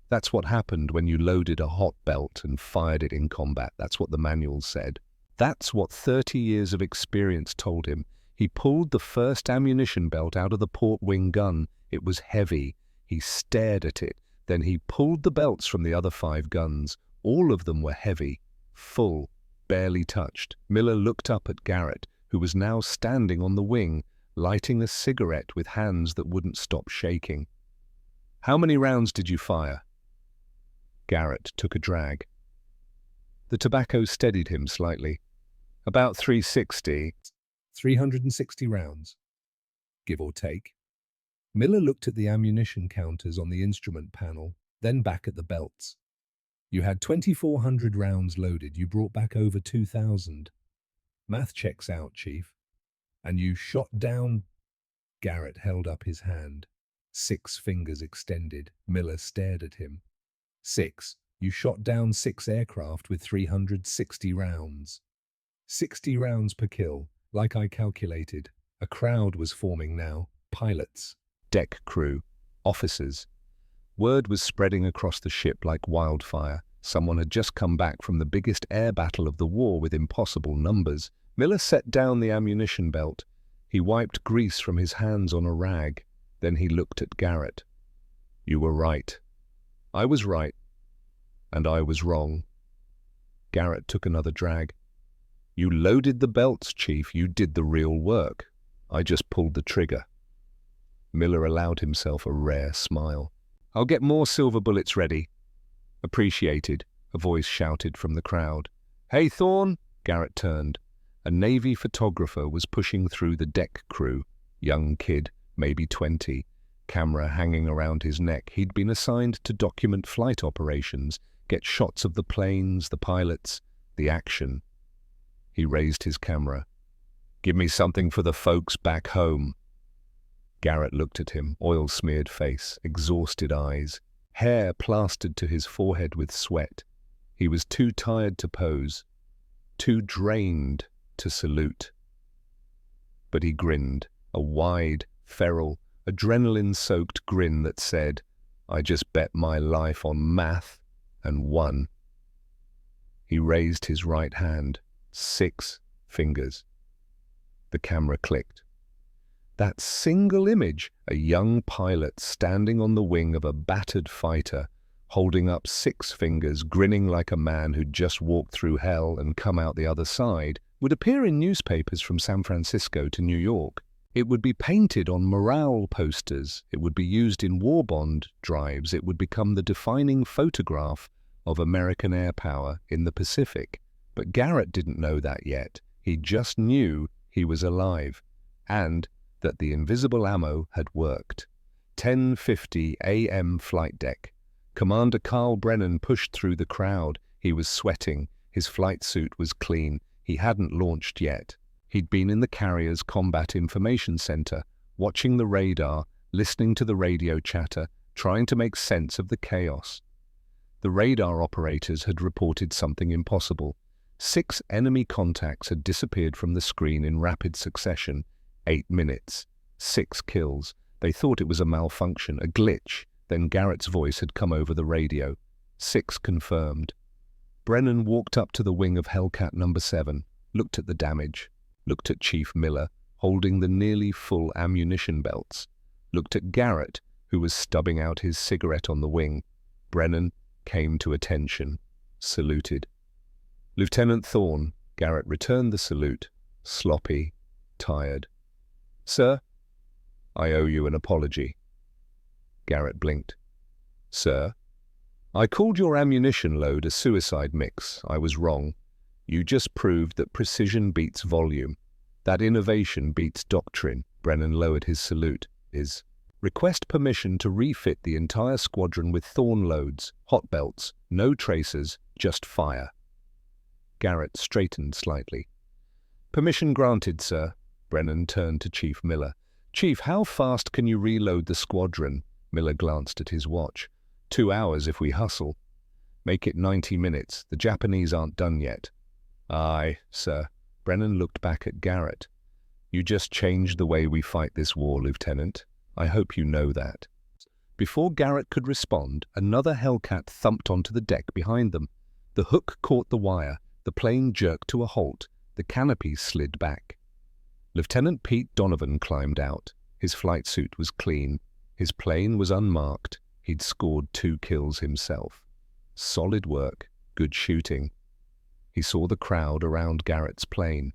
That's what happened when you loaded a hot belt and fired it in combat. That's what the manual said. That's what 30 years of experience told him. He pulled the first ammunition belt out of the port wing gun. It was heavy. He stared at it. Then he pulled the belts from the other 5 guns. All of them were heavy, full, barely touched. Miller looked up at Garrett, who was now standing on the wing, lighting a cigarette with hands that wouldn't stop shaking. "How many rounds did you fire?" Garrett took a drag. The tobacco steadied him slightly. "About 360. 360 rounds, give or take." Miller looked at the ammunition counters on the instrument panel, then back at the belts. "You had 2,400 rounds loaded. You brought back over 2,000. Math checks out, Chief. And you shot down—" Garrett held up his hand, 6 fingers extended. Miller stared at him. 6. You shot down 6 aircraft with 360 rounds. 60 rounds per kill, like I calculated. A crowd was forming now. Pilots, deck crew, officers. Word was spreading across the ship like wildfire. Someone had just come back from the biggest air battle of the war with impossible numbers. Miller set down the ammunition belt. He wiped grease from his hands on a rag. Then he looked at Garrett. "You were right. I was right. And I was wrong." Garrett took another drag. "You loaded the belts, Chief. You did the real work. I just pulled the trigger." Miller allowed himself a rare smile. "I'll get more silver bullets ready." "Appreciated," a voice shouted from the crowd. "Hey, Thorne, Garrett turned. A Navy photographer was pushing through the deck crew. Young kid, maybe 20, camera hanging around his neck. He'd been assigned to document flight operations, get shots of the planes, the pilots, the action. He raised his camera. "Give me something for the folks back home." Garrett looked at him, oil-smeared face, exhausted eyes, hair plastered to his forehead with sweat. He was too tired to pose, too drained to salute. But he grinned, a wide, feral, adrenaline-soaked grin that said, "I just bet my life on math and won." He raised his right hand, 6 fingers. The camera clicked. That single image, a young pilot standing on the wing of a battered fighter, holding up 6 fingers, grinning like a man who'd just walked through hell and come out the other side, would appear in newspapers from San Francisco to New York. It would be painted on morale posters. It would be used in war bond drives. It would become the defining photograph of American air power in the Pacific. But Garrett didn't know that yet. He just knew he was alive, and that the invisible ammo had worked. 10:50 a.m. flight deck. Commander Carl Brennan pushed through the crowd. He was sweating. His flight suit was clean. He hadn't launched yet. He'd been in the carrier's combat information center, watching the radar, listening to the radio chatter, trying to make sense of the chaos. The radar operators had reported something impossible. 6 enemy contacts had disappeared from the screen in rapid succession. 8 minutes. 6 kills. They thought it was a malfunction, a glitch. Then Garrett's voice had come over the radio. 6 confirmed. Brennan walked up to the wing of Hellcat No. 7, looked at the damage, looked at Chief Miller, holding the nearly full ammunition belts, looked at Garrett, who was stubbing out his cigarette on the wing. Brennan came to attention, saluted. "Lieutenant Thorne," Garrett returned the salute, sloppy, tired. "Sir?" "I owe you an apology." Garrett blinked. "Sir?" "I called your ammunition load a suicide mix. I was wrong. You just proved that precision beats volume, that innovation beats doctrine." Brennan lowered his salute. Request permission to refit the entire squadron with Thorne loads, hot belts, no tracers, just fire." Garrett straightened slightly. "Permission granted, sir." Brennan turned to Chief Miller. "Chief, how fast can you reload the squadron?" Miller glanced at his watch. 2 hours if we hustle. "Make it 90 minutes. The Japanese aren't done yet." "Aye, sir." Brennan looked back at Garrett. "You just changed the way we fight this war, Lieutenant. I hope you know that." Before Garrett could respond, another Hellcat thumped onto the deck behind them. The hook caught the wire. The plane jerked to a halt. The canopy slid back. Lieutenant Pete Donovan climbed out. His flight suit was clean. His plane was unmarked. He'd scored 2 kills himself. Solid work, good shooting. He saw the crowd around Garrett's plane.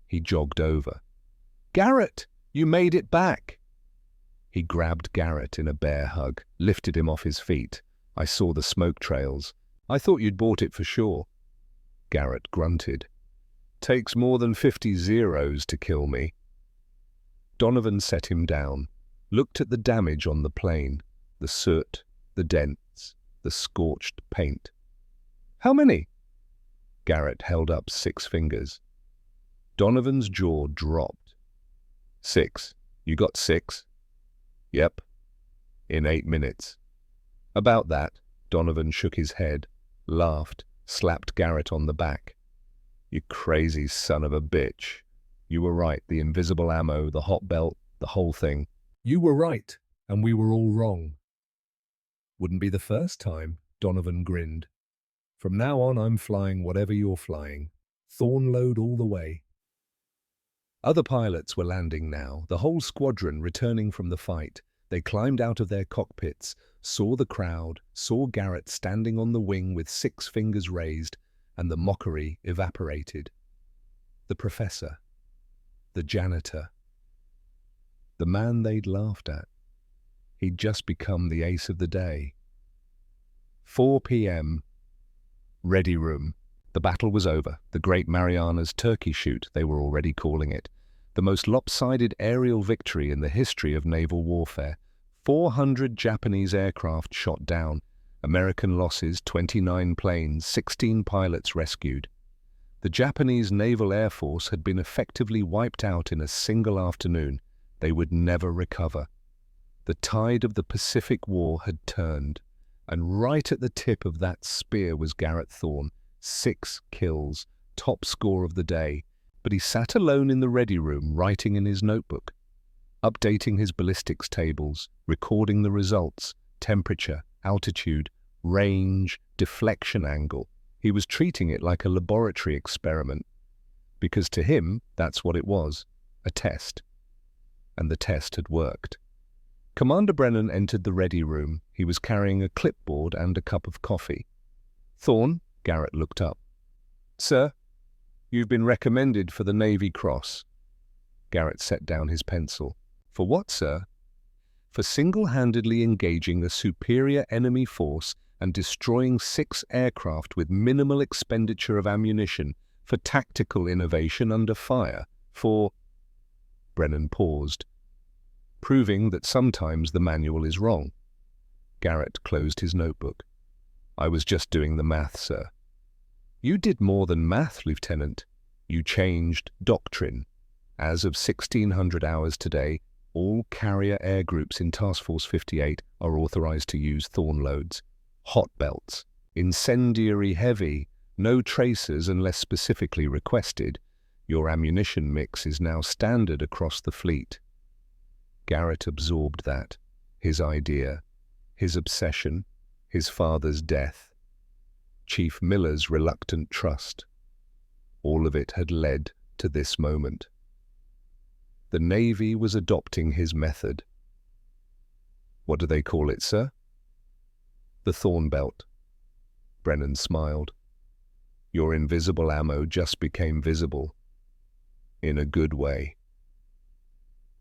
He jogged over. "Garrett, you made it back!" He grabbed Garrett in a bear hug, lifted him off his feet. "I saw the smoke trails. I thought you'd bought it for sure." Garrett grunted. "Takes more than 50 zeros to kill me." Donovan set him down, looked at the damage on the plane, the soot, the dents, the scorched paint. "How many?" Garrett held up 6 fingers. Donovan's jaw dropped. 6. You got 6? "Yep. In 8 minutes. "About that." Donovan shook his head, laughed, slapped Garrett on the back. "You crazy son of a bitch. You were right, the invisible ammo, the hot belt, the whole thing." "You were right, and we were all wrong." "Wouldn't be the first time," Donovan grinned. "From now on, I'm flying whatever you're flying. Thorne load all the way." Other pilots were landing now, the whole squadron returning from the fight. They climbed out of their cockpits, saw the crowd, saw Garrett standing on the wing with 6 fingers raised, and the mockery evaporated. The professor, the janitor, the man they'd laughed at. He'd just become the ace of the day. 4 p.m. Ready room. The battle was over, the Great Marianas Turkey Shoot, they were already calling it. The most lopsided aerial victory in the history of naval warfare. 400 Japanese aircraft shot down. American losses, 29 planes, 16 pilots rescued. The Japanese Naval Air Force had been effectively wiped out in a single afternoon. They would never recover. The tide of the Pacific War had turned, and right at the tip of that spear was Garrett Thorne. 6 kills, top score of the day. But he sat alone in the ready room, writing in his notebook, updating his ballistics tables, recording the results, temperature, altitude, range, deflection angle. He was treating it like a laboratory experiment, because to him, that's what it was, a test. And the test had worked. Commander Brennan entered the ready room. He was carrying a clipboard and a cup of coffee. "Thorne," Garrett looked up. "Sir, you've been recommended for the Navy Cross." Garrett set down his pencil. "For what, sir?" "For single-handedly engaging a superior enemy force and destroying 6 aircraft with minimal expenditure of ammunition, for tactical innovation under fire, for—" Brennan paused, proving that sometimes the manual is wrong. Garrett closed his notebook. "I was just doing the math, sir." "You did more than math, Lieutenant. You changed doctrine. As of 1600 hours today, all carrier air groups in Task Force 58 are authorized to use Thorne loads. Hot belts, incendiary heavy, no tracers unless specifically requested. Your ammunition mix is now standard across the fleet." Garrett absorbed that, his idea, his obsession, his father's death, Chief Miller's reluctant trust. All of it had led to this moment. The Navy was adopting his method. "What do they call it, sir?" "The Thorne Belt." Brennan smiled. "Your invisible ammo just became visible. In a good way."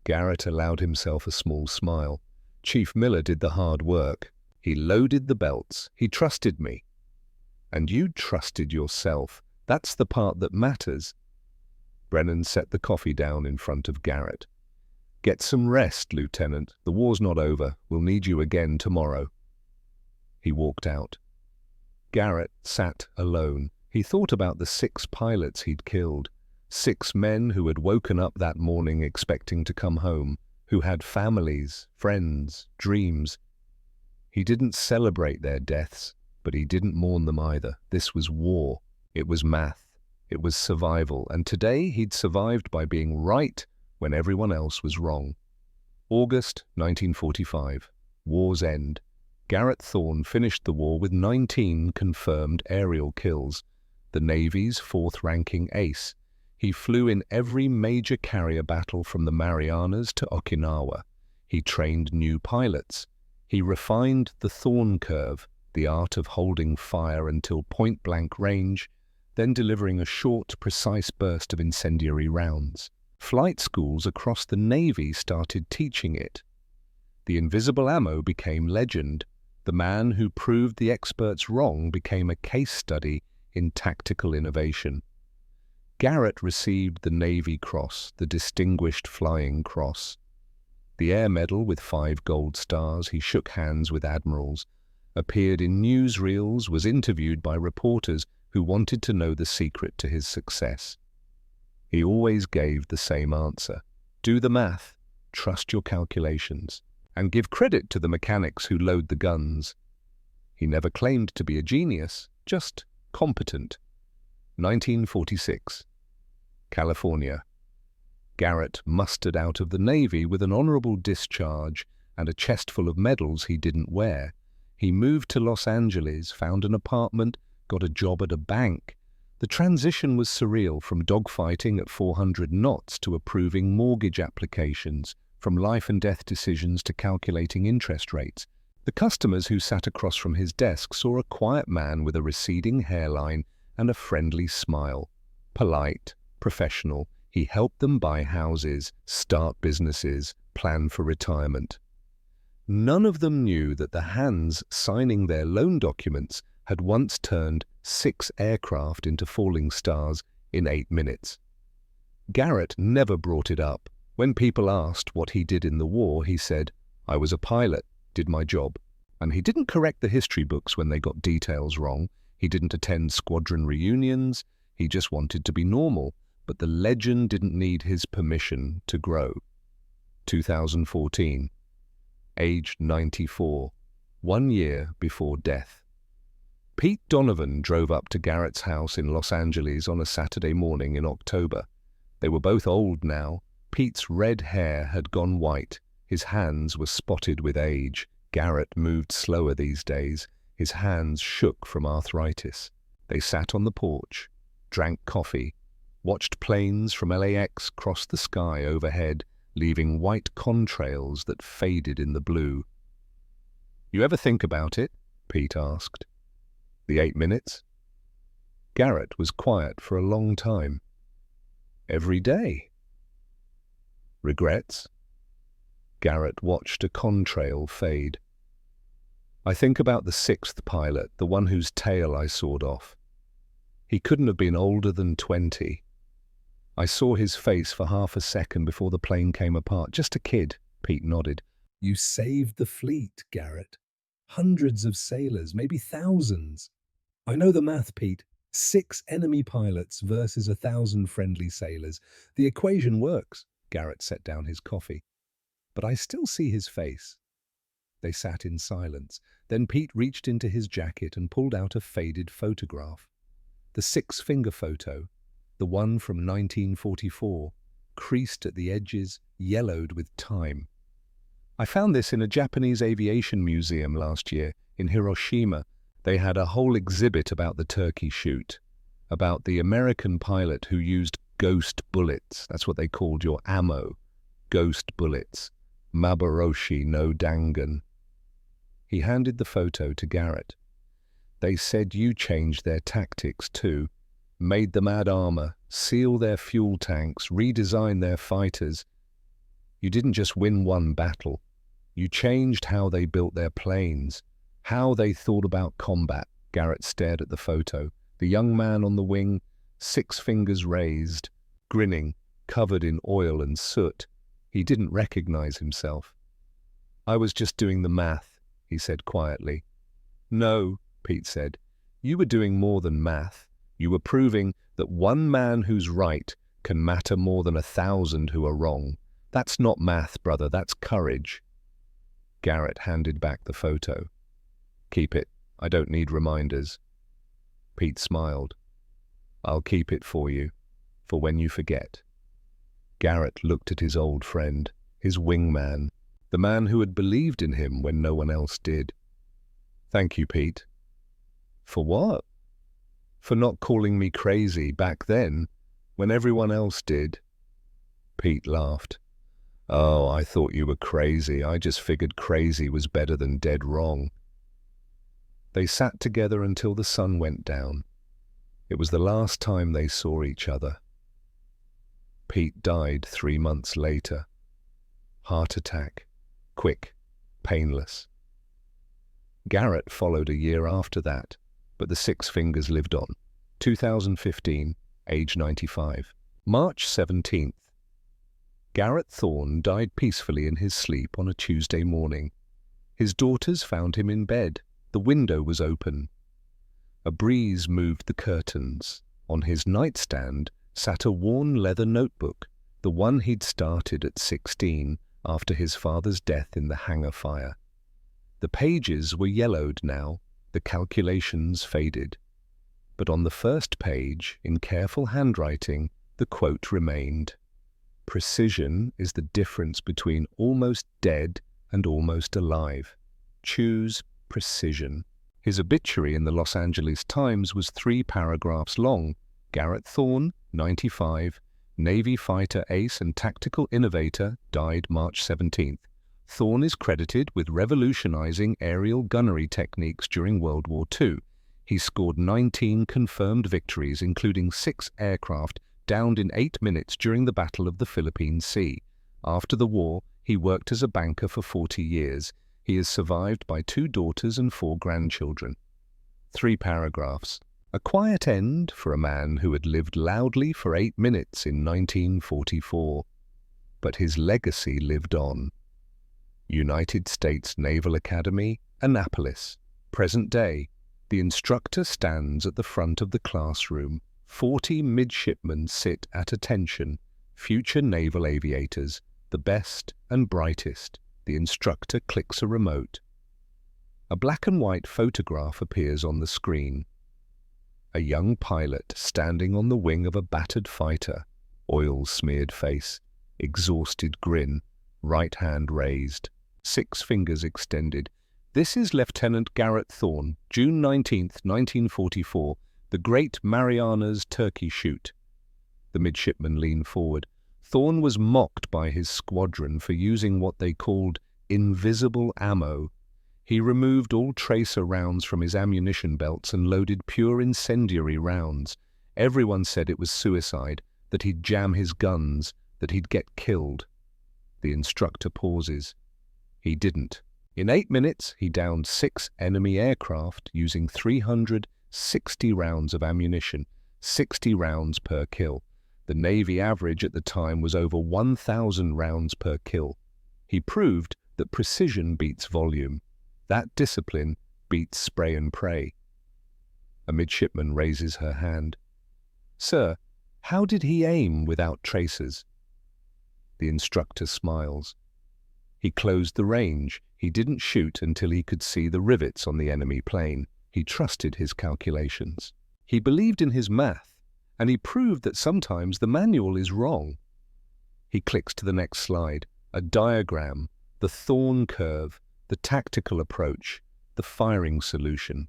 Garrett allowed himself a small smile. "Chief Miller did the hard work. He loaded the belts. He trusted me. And you trusted yourself. That's the part that matters." Brennan set the coffee down in front of Garrett. "Get some rest, Lieutenant. The war's not over. We'll need you again tomorrow." He walked out. Garrett sat alone. He thought about the 6 pilots he'd killed. 6 men who had woken up that morning expecting to come home, who had families, friends, dreams. He didn't celebrate their deaths, but he didn't mourn them either. This was war. It was math. It was survival. And today he'd survived by being right when everyone else was wrong. August 1945. War's end. Garrett Thorne finished the war with 19 confirmed aerial kills. The Navy's 4th-ranking ace. He flew in every major carrier battle from the Marianas to Okinawa. He trained new pilots. He refined the Thorne curve, the art of holding fire until point-blank range, then delivering a short, precise burst of incendiary rounds. Flight schools across the Navy started teaching it. The invisible ammo became legend. The man who proved the experts wrong became a case study in tactical innovation. Garrett received the Navy Cross, the Distinguished Flying Cross. The Air Medal with 5 gold stars. He shook hands with admirals, appeared in newsreels, was interviewed by reporters who wanted to know the secret to his success. He always gave the same answer. Do the math, trust your calculations, and give credit to the mechanics who load the guns. He never claimed to be a genius, just competent. 1946. California. Garrett mustered out of the Navy with an honorable discharge and a chest full of medals he didn't wear. He moved to Los Angeles, found an apartment, got a job at a bank. The transition was surreal, from dogfighting at 400 knots to approving mortgage applications, from life and death decisions to calculating interest rates. The customers who sat across from his desk saw a quiet man with a receding hairline and a friendly smile. Polite, professional, he helped them buy houses, start businesses, plan for retirement. None of them knew that the hands signing their loan documents had once turned 6 aircraft into falling stars in 8 minutes. Garrett never brought it up. When people asked what he did in the war, he said, "I was a pilot, did my job." And he didn't correct the history books when they got details wrong. He didn't attend squadron reunions. He just wanted to be normal. But the legend didn't need his permission to grow. 2014. Age 94. 1 year before death. Pete Donovan drove up to Garrett's house in Los Angeles on a Saturday morning in October. They were both old now. Pete's red hair had gone white. His hands were spotted with age. Garrett moved slower these days. His hands shook from arthritis. They sat on the porch, drank coffee, watched planes from LAX cross the sky overhead, leaving white contrails that faded in the blue. "You ever think about it?" Pete asked. "The 8 minutes?" Garrett was quiet for a long time. "Every day." "Regrets?" Garrett watched a contrail fade. "I think about the 6th pilot, the one whose tail I sawed off. He couldn't have been older than 20. I saw his face for half a second before the plane came apart. Just a kid," Pete nodded. You saved the fleet, Garrett. Hundreds of sailors, maybe thousands. I know the math, Pete. 6 enemy pilots versus 1,000 friendly sailors. The equation works. Garrett set down his coffee. But I still see his face. They sat in silence. Then Pete reached into his jacket and pulled out a faded photograph. The 6-finger photo, the one from 1944, creased at the edges, yellowed with time. "I found this in a Japanese aviation museum last year in Hiroshima. They had a whole exhibit about the turkey shoot, about the American pilot who used ghost bullets. That's what they called your ammo. Ghost bullets. Maboroshi no Dangan." He handed the photo to Garrett. "They said you changed their tactics too. Made them add armor, seal their fuel tanks, redesign their fighters. You didn't just win one battle. You changed how they built their planes, how they thought about combat." Garrett stared at the photo. The young man on the wing, 6 fingers raised, grinning, covered in oil and soot. He didn't recognize himself. "I was just doing the math," he said quietly. "No," Pete said. "You were doing more than math. You were proving that one man who's right can matter more than 1,000 who are wrong. That's not math, brother, that's courage." Garrett handed back the photo. "Keep it. I don't need reminders." Pete smiled. "I'll keep it for you, for when you forget." Garrett looked at his old friend, his wingman, the man who had believed in him when no one else did. "Thank you, Pete." "For what?" "For not calling me crazy back then, when everyone else did." Pete laughed. "Oh, I thought you were crazy. I just figured crazy was better than dead wrong." They sat together until the sun went down. It was the last time they saw each other. Pete died 3 months later. Heart attack. Quick, painless. Garrett followed a year after that, but the 6 fingers lived on. 2015, age 95. March 17th. Garrett Thorne died peacefully in his sleep on a Tuesday morning. His daughters found him in bed. The window was open. A breeze moved the curtains. On his nightstand sat a worn leather notebook, the one he'd started at 16 after his father's death in the hangar fire. The pages were yellowed now, the calculations faded. But on the first page, in careful handwriting, the quote remained. "Precision is the difference between almost dead and almost alive. Choose precision." His obituary in the Los Angeles Times was 3 paragraphs long. Garrett Thorne, 95, Navy fighter ace and tactical innovator, died March 17th. Thorne is credited with revolutionizing aerial gunnery techniques during World War II. He scored 19 confirmed victories, including 6 aircraft downed in 8 minutes during the Battle of the Philippine Sea. After the war, he worked as a banker for 40 years. He is survived by 2 daughters and 4 grandchildren. 3 paragraphs. A quiet end for a man who had lived loudly for 8 minutes in 1944. But his legacy lived on. United States Naval Academy, Annapolis. Present day. The instructor stands at the front of the classroom. 40 midshipmen sit at attention. Future naval aviators, the best and brightest. The instructor clicks a remote. A black and white photograph appears on the screen. A young pilot standing on the wing of a battered fighter. Oil-smeared face, exhausted grin, right hand raised, 6 fingers extended. This is Lieutenant Garrett Thorne, June 19, 1944, the Great Marianas Turkey Shoot. The midshipmen lean forward. Thorne was mocked by his squadron for using what they called invisible ammo. He removed all tracer rounds from his ammunition belts and loaded pure incendiary rounds. Everyone said it was suicide, that he'd jam his guns, that he'd get killed. The instructor pauses. He didn't. In 8 minutes, he downed 6 enemy aircraft using 360 rounds of ammunition, 60 rounds per kill. The Navy average at the time was over 1,000 rounds per kill. He proved that precision beats volume. That discipline beats spray and pray. A midshipman raises her hand. Sir, how did he aim without tracers? The instructor smiles. He closed the range. He didn't shoot until he could see the rivets on the enemy plane. He trusted his calculations. He believed in his math, and he proved that sometimes the manual is wrong. He clicks to the next slide. A diagram, the Thorne curve, the tactical approach, the firing solution.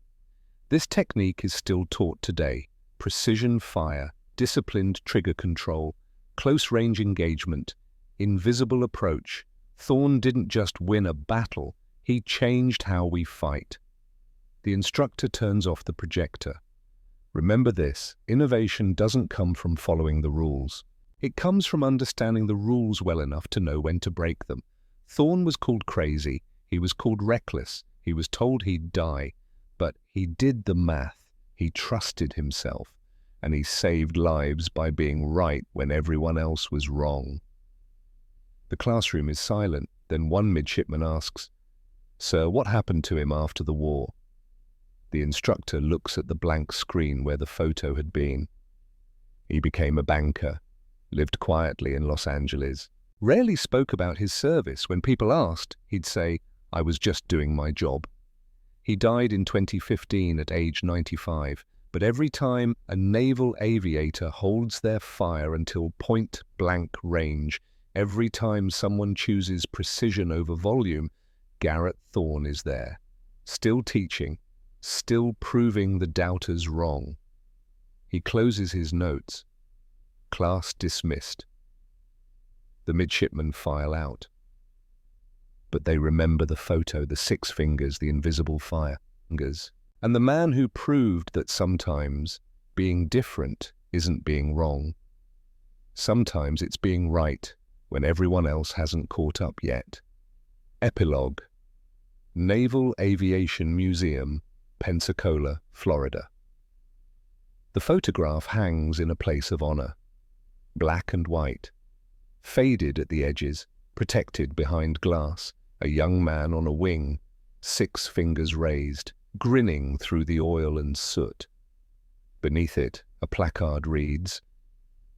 This technique is still taught today. Precision fire, disciplined trigger control, close-range engagement, invisible approach. Thorne didn't just win a battle, he changed how we fight. The instructor turns off the projector. Remember this, innovation doesn't come from following the rules. It comes from understanding the rules well enough to know when to break them. Thorne was called crazy, he was called reckless, he was told he'd die, but he did the math, he trusted himself, and he saved lives by being right when everyone else was wrong. The classroom is silent, then one midshipman asks, Sir, what happened to him after the war? The instructor looks at the blank screen where the photo had been. He became a banker, lived quietly in Los Angeles, rarely spoke about his service. When people asked, he'd say, I was just doing my job. He died in 2015 at age 95, but every time a naval aviator holds their fire until point-blank range, every time someone chooses precision over volume, Garrett Thorne is there, still teaching, still proving the doubters wrong. He closes his notes. Class dismissed. The midshipmen file out. But they remember the photo, the 6 fingers, the invisible fingers, and the man who proved that sometimes being different isn't being wrong. Sometimes it's being right when everyone else hasn't caught up yet. Epilogue. Naval Aviation Museum, Pensacola, Florida. The photograph hangs in a place of honor. Black and white. Faded at the edges, protected behind glass. A young man on a wing, 6 fingers raised, grinning through the oil and soot. Beneath it, a placard reads,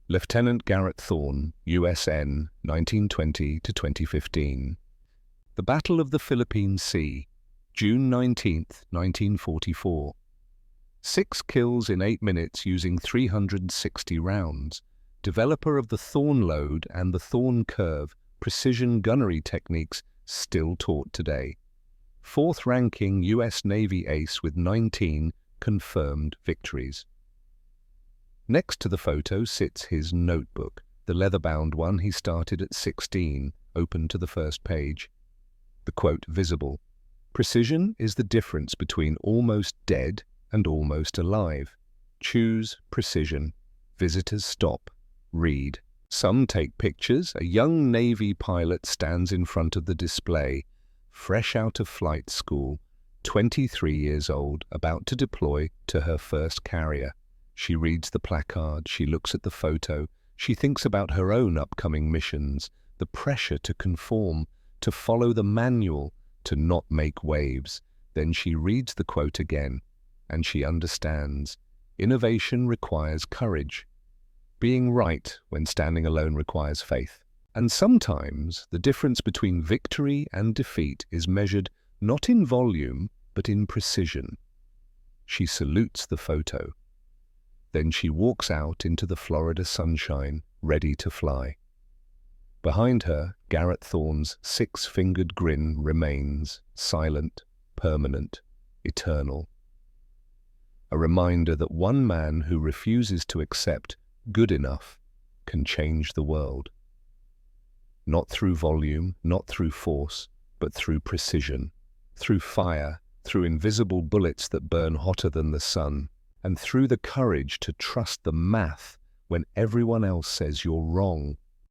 Lieutenant Garrett Thorne, USN, 1920 to 2015. The Battle of the Philippine Sea, June 19, 1944. 6 kills in 8 minutes using 360 rounds. Developer of the Thorne load and the Thorne curve, precision gunnery techniques still taught today. 4th ranking U.S. Navy ace with 19 confirmed victories. Next to the photo sits his notebook, the leather-bound one he started at 16, open to the first page. The quote visible. Precision is the difference between almost dead and almost alive. Choose precision. Visitors stop. Read. Some take pictures. A young Navy pilot stands in front of the display, fresh out of flight school, 23 years old, about to deploy to her first carrier. She reads the placard, she looks at the photo, she thinks about her own upcoming missions, the pressure to conform, to follow the manual, to not make waves. Then she reads the quote again, and she understands. Innovation requires courage. Being right when standing alone requires faith. And sometimes the difference between victory and defeat is measured not in volume, but in precision. She salutes the photo. Then she walks out into the Florida sunshine, ready to fly. Behind her, Garrett Thorne's six-fingered grin remains, silent, permanent, eternal. A reminder that one man who refuses to accept good enough can change the world. Not through volume, not through force, but through precision, through fire, through invisible bullets that burn hotter than the sun, and through the courage to trust the math when everyone else says you're wrong.